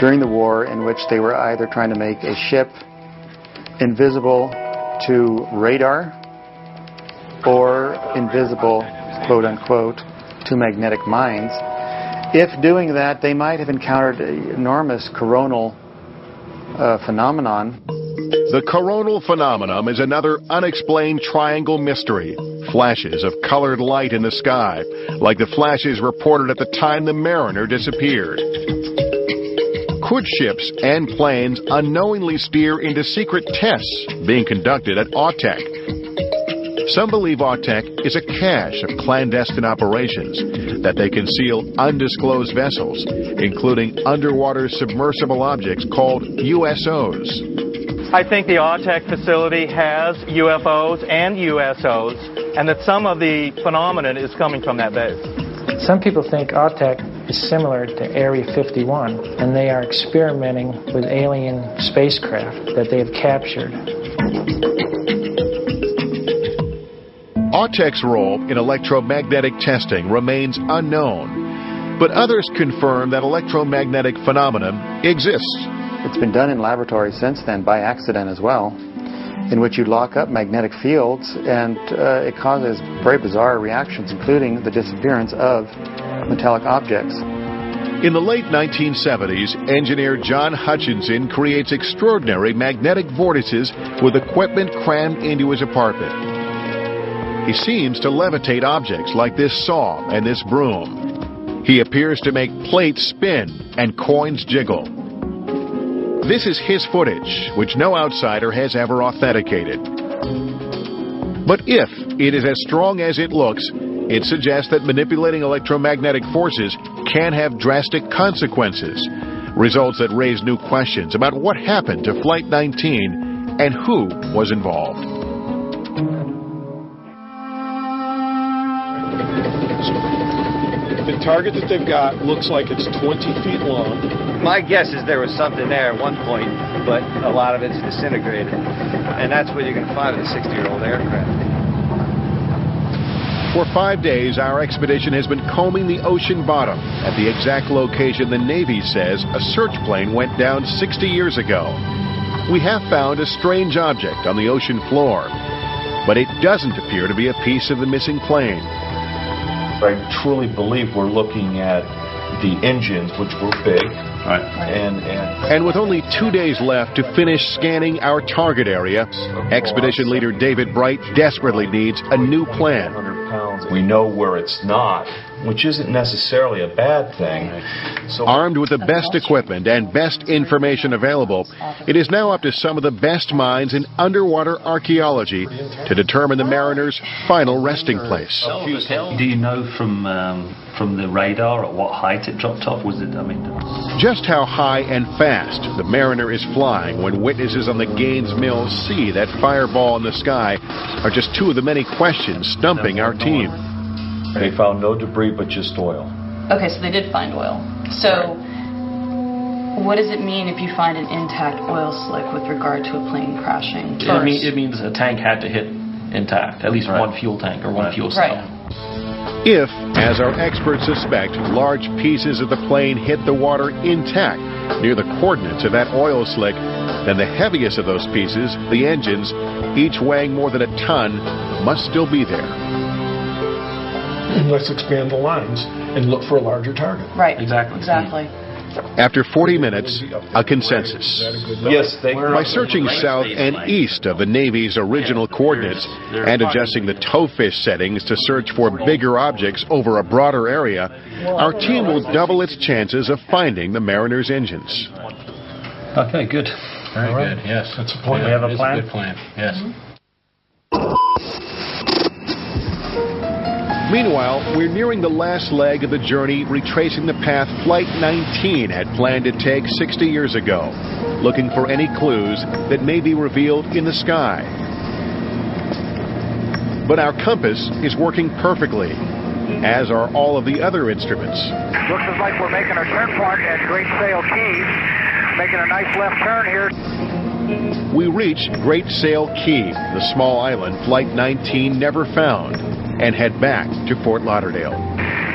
during the war in which they were either trying to make a ship invisible to radar or invisible, quote unquote, to magnetic mines. If doing that, they might have encountered an enormous coronal phenomenon. The coronal phenomenon is another unexplained triangle mystery. Flashes of colored light in the sky, like the flashes reported at the time the Mariner disappeared. Could ships and planes unknowingly steer into secret tests being conducted at AUTEC? Some believe AUTEC is a cache of clandestine operations that they conceal undisclosed vessels, including underwater submersible objects called USOs. I think the AUTEC facility has UFOs and USOs, and that some of the phenomenon is coming from that base. Some people think AUTEC is similar to Area 51, and they are experimenting with alien spacecraft that they have captured. AUTEC's role in electromagnetic testing remains unknown, but others confirm that electromagnetic phenomenon exists. It's been done in laboratories since then by accident as well, in which you lock up magnetic fields and it causes very bizarre reactions, including the disappearance of metallic objects. In the late 1970s, engineer John Hutchinson creates extraordinary magnetic vortices with equipment crammed into his apartment. He seems to levitate objects like this saw and this broom. He appears to make plates spin and coins jiggle. This is his footage, which no outsider has ever authenticated. But if it is as strong as it looks, it suggests that manipulating electromagnetic forces can have drastic consequences, results that raise new questions about what happened to Flight 19 and who was involved. The target that they've got looks like it's 20 feet long. My guess is there was something there at one point, but a lot of it's disintegrated. And that's what you're going to find with a 60-year-old aircraft. For 5 days, our expedition has been combing the ocean bottom at the exact location the Navy says a search plane went down 60 years ago. We have found a strange object on the ocean floor, but it doesn't appear to be a piece of the missing plane. I truly believe we're looking at the engines, which were big, and with only 2 days left to finish scanning our target area, expedition leader David Bright desperately needs a new plan. We know where it's not, which isn't necessarily a bad thing. So, armed with the best equipment and best information available, it is now up to some of the best minds in underwater archaeology to determine the Mariner's final resting place. Do you know from the radar at what height it dropped off? Was it, Just how high and fast the Mariner is flying when witnesses on the Gaines Mill see that fireball in the sky are just two of the many questions stumping our team. They found no debris but just oil. Okay, so they did find oil. So what does it mean if you find an intact oil slick with regard to a plane crashing? It means a tank had to hit intact, at least one fuel tank or one fuel cell. If, as our experts suspect, large pieces of the plane hit the water intact near the coordinates of that oil slick, then the heaviest of those pieces, the engines, each weighing more than a ton, must still be there. Let's expand the lines and look for a larger target. Right. Exactly. After 40 minutes, a consensus. Yes, by searching south and east of the Navy's original coordinates and adjusting the towfish settings to search for bigger objects over a broader area, our team will double its chances of finding the Mariner's engines. Okay, good. Very good. Yes, that's a plan. We have a plan. Good plan. Yes. Meanwhile, we're nearing the last leg of the journey, retracing the path Flight 19 had planned to take 60 years ago, looking for any clues that may be revealed in the sky. But our compass is working perfectly, as are all of the other instruments. Looks as like we're making our turn point at Great Sail Keys, making a nice left turn here. We reach Great Sail Key, the small island Flight 19 never found, and head back to Fort Lauderdale.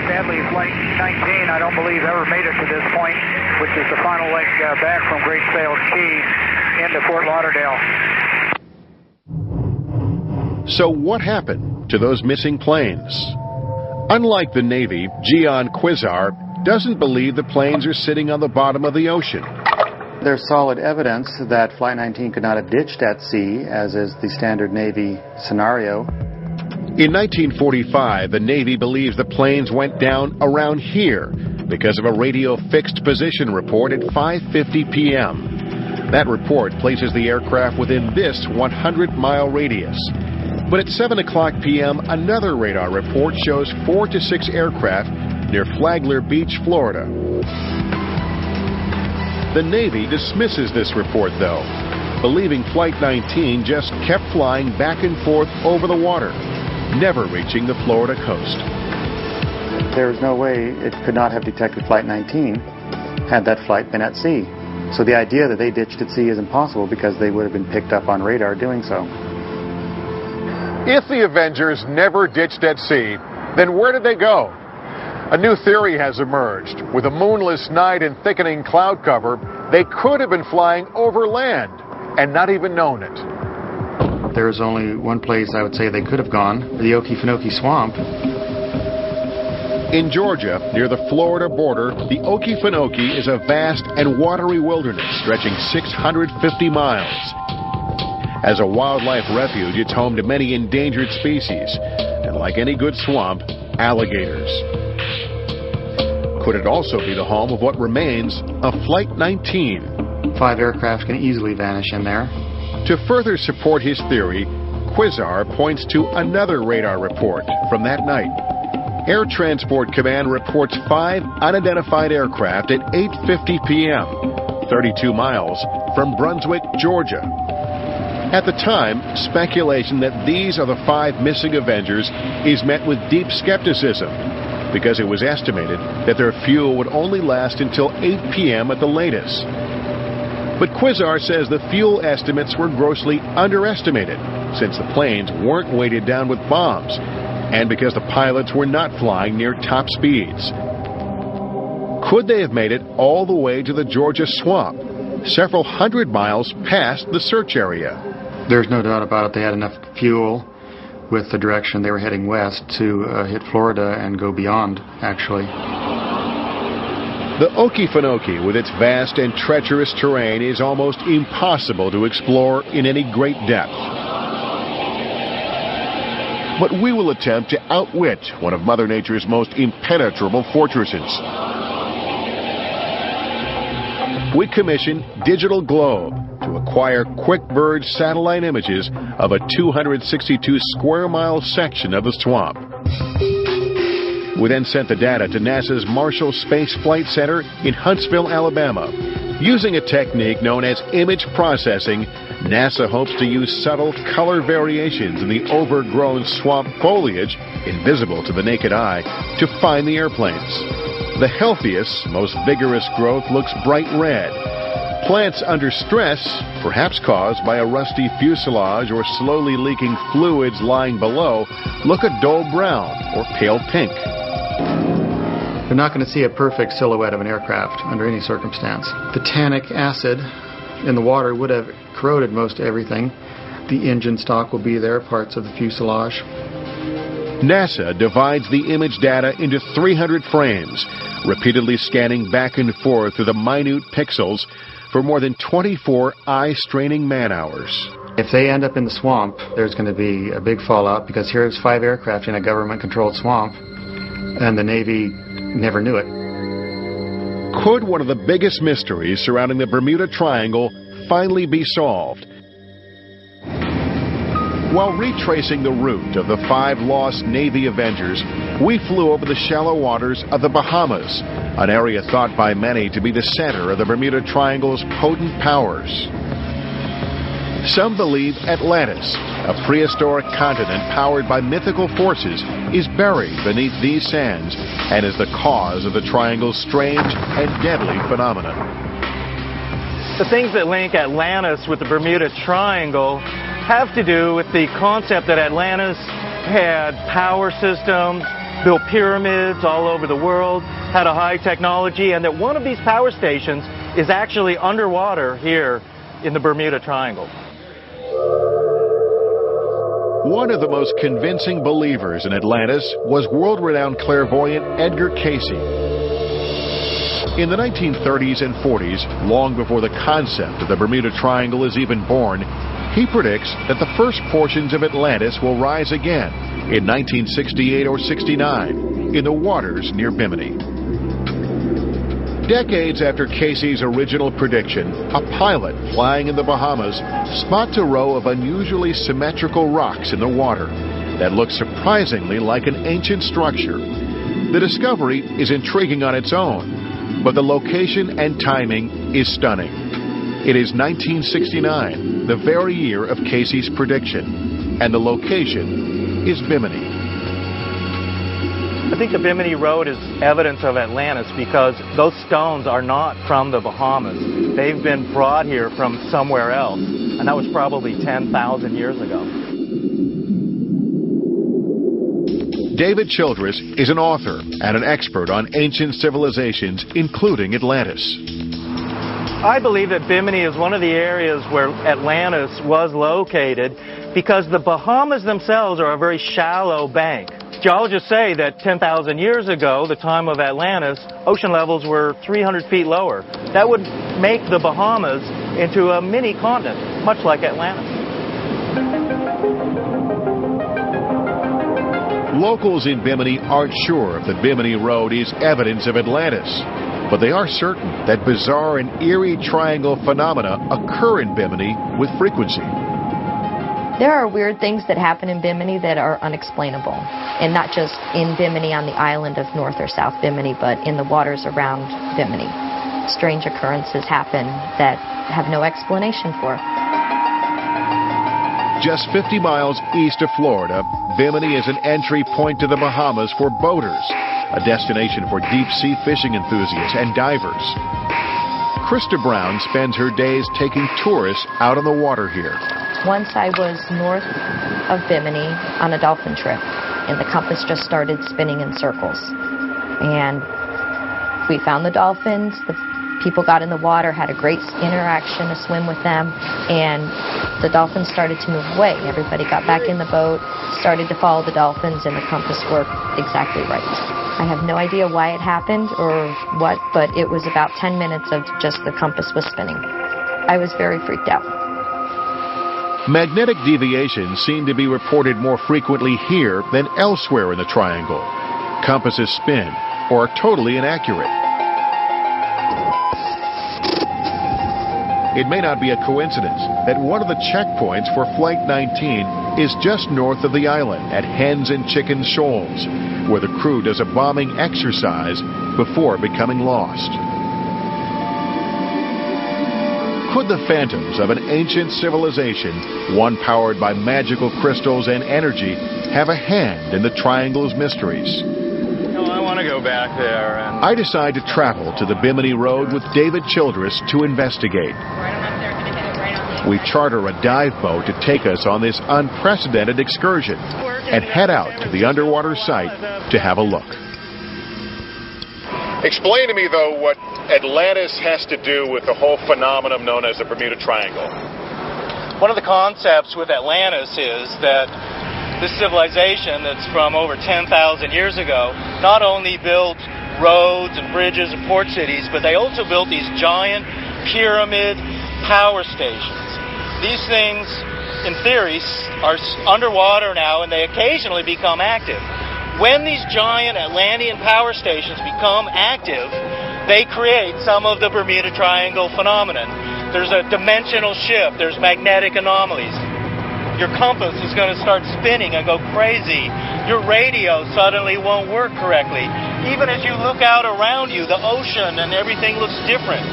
Sadly, Flight 19, I don't believe, ever made it to this point, which is the final leg back from Great Sail Key into Fort Lauderdale. So what happened to those missing planes? Unlike the Navy, Gian Quizar doesn't believe the planes are sitting on the bottom of the ocean. There's solid evidence that Flight 19 could not have ditched at sea, as is the standard Navy scenario. In 1945, the Navy believes the planes went down around here because of a radio fixed position report at 5:50 p.m. That report places the aircraft within this 100-mile radius. But at 7 o'clock p.m., another radar report shows 4 to 6 aircraft near Flagler Beach, Florida. The Navy dismisses this report, though, believing Flight 19 just kept flying back and forth over the water, never reaching the Florida coast. There is no way it could not have detected Flight 19 had that flight been at sea. So the idea that they ditched at sea is impossible because they would have been picked up on radar doing so. If the Avengers never ditched at sea, then where did they go? A new theory has emerged. With a moonless night and thickening cloud cover, they could have been flying over land and not even known it. There's only one place I would say they could have gone, the Okefenokee Swamp. In Georgia, near the Florida border, the Okefenokee is a vast and watery wilderness stretching 650 miles. As a wildlife refuge, it's home to many endangered species, and like any good swamp, alligators. Could it also be the home of what remains of Flight 19? 5 aircraft can easily vanish in there. To further support his theory, Quizar points to another radar report from that night. Air Transport Command reports 5 unidentified aircraft at 8:50 p.m., 32 miles from Brunswick, Georgia. At the time, speculation that these are the 5 missing Avengers is met with deep skepticism, because it was estimated that their fuel would only last until 8 p.m. at the latest. But Quizar says the fuel estimates were grossly underestimated, since the planes weren't weighted down with bombs, and because the pilots were not flying near top speeds. Could they have made it all the way to the Georgia swamp, several hundred miles past the search area? There's no doubt about it. They had enough fuel with the direction they were heading west to hit Florida and go beyond, actually. The Okefenokee, with its vast and treacherous terrain, is almost impossible to explore in any great depth. But we will attempt to outwit one of Mother Nature's most impenetrable fortresses. We commissioned Digital Globe to acquire QuickBird satellite images of a 262 square mile section of the swamp. We then sent the data to NASA's Marshall Space Flight Center in Huntsville, Alabama. Using a technique known as image processing, NASA hopes to use subtle color variations in the overgrown swamp foliage, invisible to the naked eye, to find the airplanes. The healthiest, most vigorous growth looks bright red. Plants under stress, perhaps caused by a rusty fuselage or slowly leaking fluids lying below, look a dull brown or pale pink. They're not going to see a perfect silhouette of an aircraft under any circumstance. The tannic acid in the water would have corroded most everything. The engine stock will be there, parts of the fuselage. NASA divides the image data into 300 frames, repeatedly scanning back and forth through the minute pixels for more than 24 eye-straining man-hours. If they end up in the swamp, there's going to be a big fallout, because here's 5 aircraft in a government-controlled swamp, and the Navy never knew it. Could one of the biggest mysteries surrounding the Bermuda Triangle finally be solved? While retracing the route of the 5 lost Navy Avengers, we flew over the shallow waters of the Bahamas, an area thought by many to be the center of the Bermuda Triangle's potent powers. Some believe Atlantis, a prehistoric continent powered by mythical forces, is buried beneath these sands and is the cause of the Triangle's strange and deadly phenomenon. The things that link Atlantis with the Bermuda Triangle have to do with the concept that Atlantis had power systems, built pyramids all over the world, had a high technology, and that one of these power stations is actually underwater here in the Bermuda Triangle. One of the most convincing believers in Atlantis was world-renowned clairvoyant Edgar Cayce. In the 1930s and 40s, long before the concept of the Bermuda Triangle is even born, he predicts that the first portions of Atlantis will rise again in 1968 or 69 in the waters near Bimini. Decades after Cayce's original prediction, a pilot flying in the Bahamas spots a row of unusually symmetrical rocks in the water that look surprisingly like an ancient structure. The discovery is intriguing on its own, but the location and timing is stunning. It is 1969, the very year of Cayce's prediction, and the location is Bimini. I think the Bimini Road is evidence of Atlantis because those stones are not from the Bahamas. They've been brought here from somewhere else, and that was probably 10,000 years ago. David Childress is an author and an expert on ancient civilizations, including Atlantis. I believe that Bimini is one of the areas where Atlantis was located because the Bahamas themselves are a very shallow bank. Geologists say that 10,000 years ago, the time of Atlantis, ocean levels were 300 feet lower. That would make the Bahamas into a mini continent, much like Atlantis. Locals in Bimini aren't sure if the Bimini Road is evidence of Atlantis, but they are certain that bizarre and eerie triangle phenomena occur in Bimini with frequency. There are weird things that happen in Bimini that are unexplainable, and not just in Bimini on the island of North or South Bimini, but in the waters around Bimini. Strange occurrences happen that have no explanation for. Just 50 miles east of Florida, Bimini is an entry point to the Bahamas for boaters, a destination for deep-sea fishing enthusiasts and divers. Krista Brown spends her days taking tourists out on the water here. Once I was north of Bimini on a dolphin trip, and the compass just started spinning in circles. And we found the dolphins, the people got in the water, had a great interaction, a swim with them, and the dolphins started to move away. Everybody got back in the boat, started to follow the dolphins, and the compass worked exactly right. I have no idea why it happened or what, but it was about 10 minutes of just the compass was spinning. I was very freaked out. Magnetic deviations seem to be reported more frequently here than elsewhere in the triangle. Compasses spin or are totally inaccurate. It may not be a coincidence that one of the checkpoints for Flight 19 is just north of the island at Hens and Chickens Shoals, where the crew does a bombing exercise before becoming lost. Could the phantoms of an ancient civilization, one powered by magical crystals and energy, have a hand in the Triangle's mysteries? No, I want to go back there. I decide to travel to the Bimini Road with David Childress to investigate. We charter a dive boat to take us on this unprecedented excursion and head out to the underwater site to have a look. Explain to me, though, what Atlantis has to do with the whole phenomenon known as the Bermuda Triangle. One of the concepts with Atlantis is that this civilization that's from over 10,000 years ago not only built roads and bridges and port cities, but they also built these giant pyramid power stations. These things, in theory, are underwater now, and they occasionally become active. When these giant Atlantean power stations become active, they create some of the Bermuda Triangle phenomenon. There's a dimensional shift, there's magnetic anomalies. your compass is going to start spinning and go crazy. Your radio suddenly won't work correctly. Even as you look out around you, the ocean and everything looks different.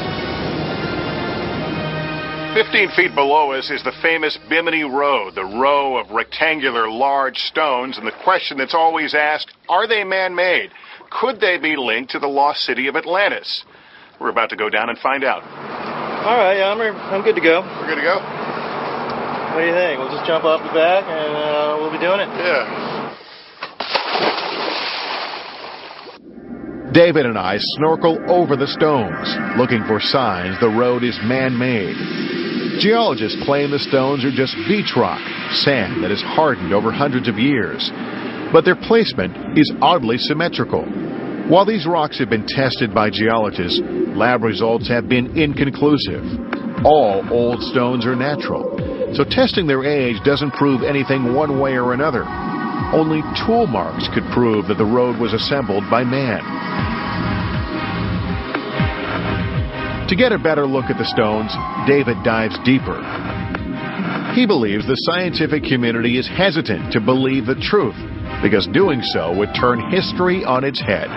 15 feet below us is the famous Bimini Road, the row of rectangular large stones, and the question that's always asked, are they man-made? Could they be linked to the lost city of Atlantis? We're about to go down and find out. All right, I'm good to go. We're good to go? What do you think? We'll just jump off the back and we'll be doing it? Yeah. David and I snorkel over the stones, looking for signs the road is man-made. Geologists claim the stones are just beach rock, sand that has hardened over hundreds of years. But their placement is oddly symmetrical. While these rocks have been tested by geologists, lab results have been inconclusive. All old stones are natural, so testing their age doesn't prove anything one way or another. Only tool marks could prove that the road was assembled by man. To get a better look at the stones, David dives deeper. He believes the scientific community is hesitant to believe the truth, because doing so would turn history on its head.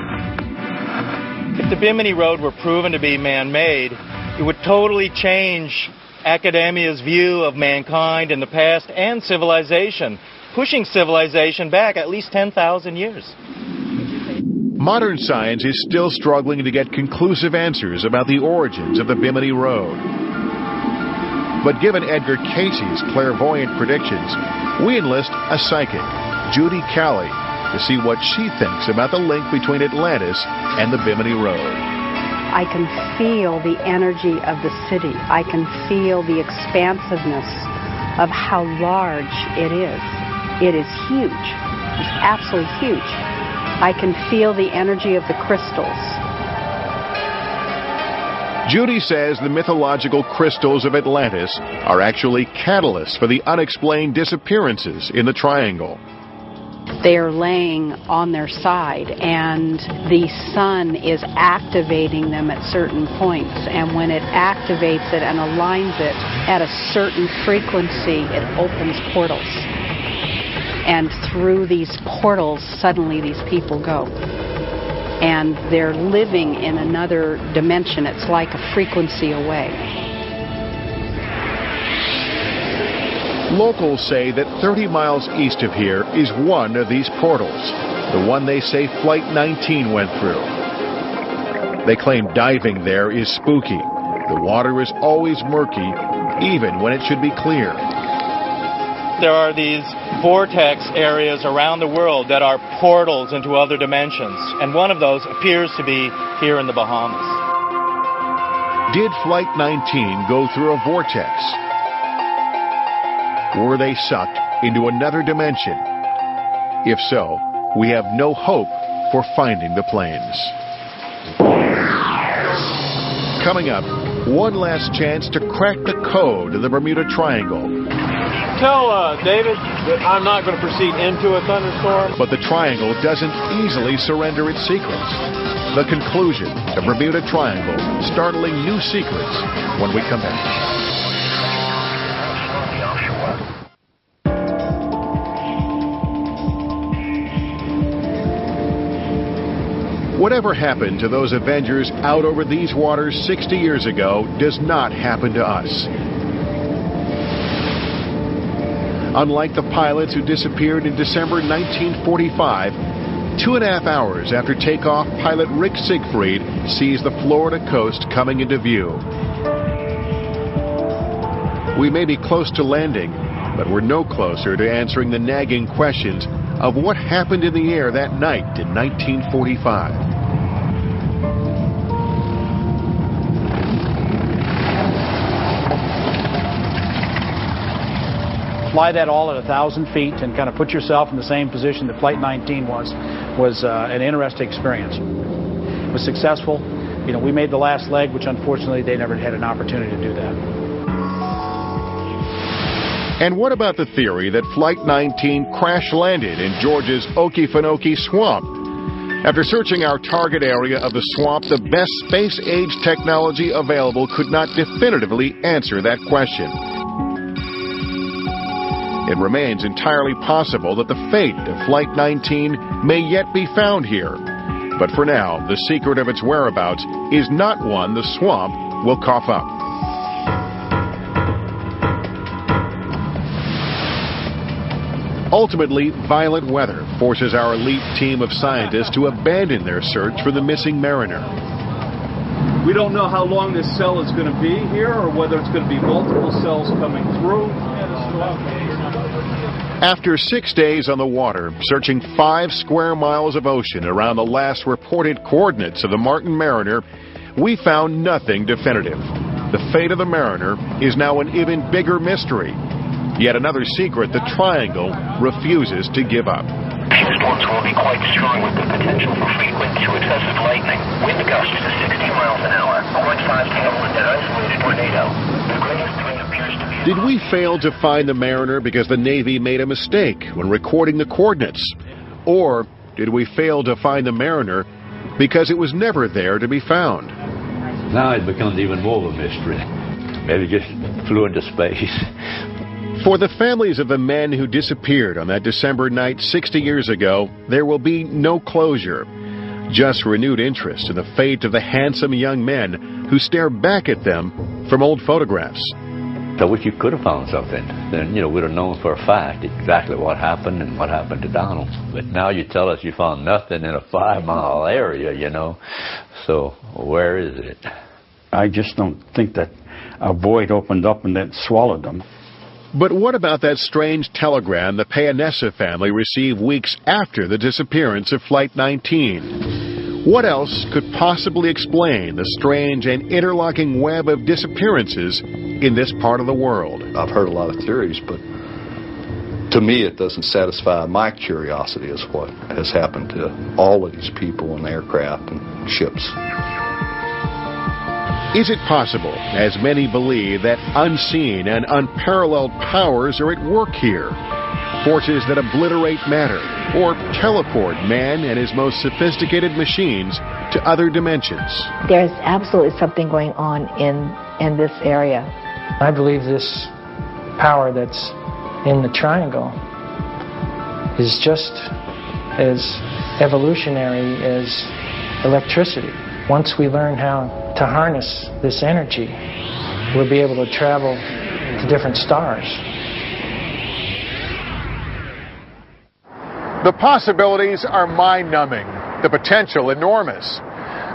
If the Bimini Road were proven to be man-made, it would totally change academia's view of mankind in the past and civilization, pushing civilization back at least 10,000 years. Modern science is still struggling to get conclusive answers about the origins of the Bimini Road. But given Edgar Casey's clairvoyant predictions, we enlist a psychic, Judy Calley, to see what she thinks about the link between Atlantis and the Bimini Road. I can feel the energy of the city. I can feel the expansiveness of how large it is. It is huge. It's absolutely huge. I can feel the energy of the crystals. Judy says the mythological crystals of Atlantis are actually catalysts for the unexplained disappearances in the triangle. They are laying on their side, and the sun is activating them at certain points. And when it activates it and aligns it at a certain frequency, it opens portals. And through these portals, suddenly these people go. And they're living in another dimension. It's like a frequency away. Locals say that 30 miles east of here is one of these portals, the one they say Flight 19 went through. They claim diving there is spooky. The water is always murky, even when it should be clear. There are these vortex areas around the world that are portals into other dimensions, and one of those appears to be here in the Bahamas. Did Flight 19 go through a vortex? Were they sucked into another dimension? If so, we have no hope for finding the planes. Coming up, one last chance to crack the code of the Bermuda Triangle. Tell David that I'm not going to proceed into a thunderstorm. But the triangle doesn't easily surrender its secrets. The conclusion, the Bermuda Triangle, startling new secrets when we come back. Whatever happened to those Avengers out over these waters 60 years ago does not happen to us. Unlike the pilots who disappeared in December 1945, 2.5 hours after takeoff, pilot Rick Siegfried sees the Florida coast coming into view. We may be close to landing, but we're no closer to answering the nagging questions of what happened in the air that night in 1945. Fly that all at 1,000 feet and kind of put yourself in the same position that Flight 19 was an interesting experience. It was successful. You know, we made the last leg, which unfortunately they never had an opportunity to do that. And what about the theory that Flight 19 crash-landed in Georgia's Okefenokee Swamp? After searching our target area of the swamp, the best space-age technology available could not definitively answer that question. It remains entirely possible that the fate of Flight 19 may yet be found here. But for now, the secret of its whereabouts is not one the swamp will cough up. Ultimately, violent weather forces our elite team of scientists to abandon their search for the missing mariner. We don't know how long this cell is going to be here or whether it's going to be multiple cells coming through. After 6 days on the water, searching 5 square miles of ocean around the last reported coordinates of the Martin Mariner, we found nothing definitive. The fate of the Mariner is now an even bigger mystery. Yet another secret the Triangle refuses to give up. Storms will be quite strong with the potential for frequent to excessive lightning. Wind gusts to 60 miles an hour. A 1.5 scale and an isolated tornado. The greatest threat appears to be... Did we fail to find the Mariner because the Navy made a mistake when recording the coordinates? Or did we fail to find the Mariner because it was never there to be found? Now it becomes even more of a mystery. Maybe it just flew into space. For the families of the men who disappeared on that December night 60 years ago, there will be no closure. Just renewed interest in the fate of the handsome young men who stare back at them from old photographs. I wish you could have found something. Then, we'd have known for a fact exactly what happened and what happened to Donald. But now you tell us you found nothing in a 5-mile area, So where is it? I just don't think that a void opened up and then swallowed them. But what about that strange telegram the Payanessa family received weeks after the disappearance of Flight 19? What else could possibly explain the strange and interlocking web of disappearances in this part of the world? I've heard a lot of theories, but to me it doesn't satisfy my curiosity as what has happened to all of these people and aircraft and ships. Is it possible, as many believe, that unseen and unparalleled powers are at work here? Forces that obliterate matter or teleport man and his most sophisticated machines to other dimensions. There's absolutely something going on in this area. I believe this power that's in the triangle is just as evolutionary as electricity. Once we learn how to harness this energy, we'll be able to travel to different stars. The possibilities are mind-numbing, the potential enormous.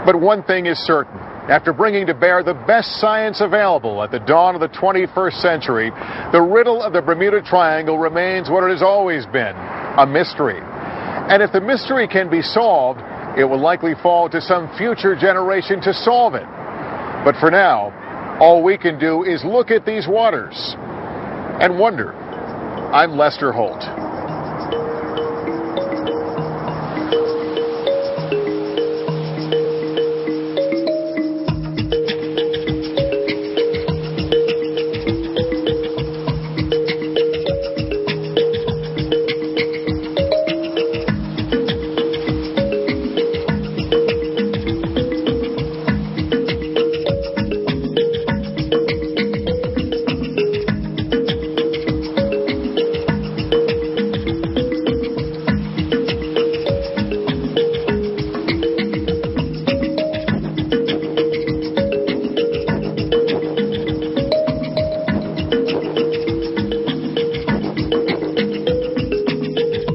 But one thing is certain. After bringing to bear the best science available at the dawn of the 21st century, the riddle of the Bermuda Triangle remains what it has always been, a mystery. And if the mystery can be solved, it will likely fall to some future generation to solve it. But for now, all we can do is look at these waters and wonder. I'm Lester Holt.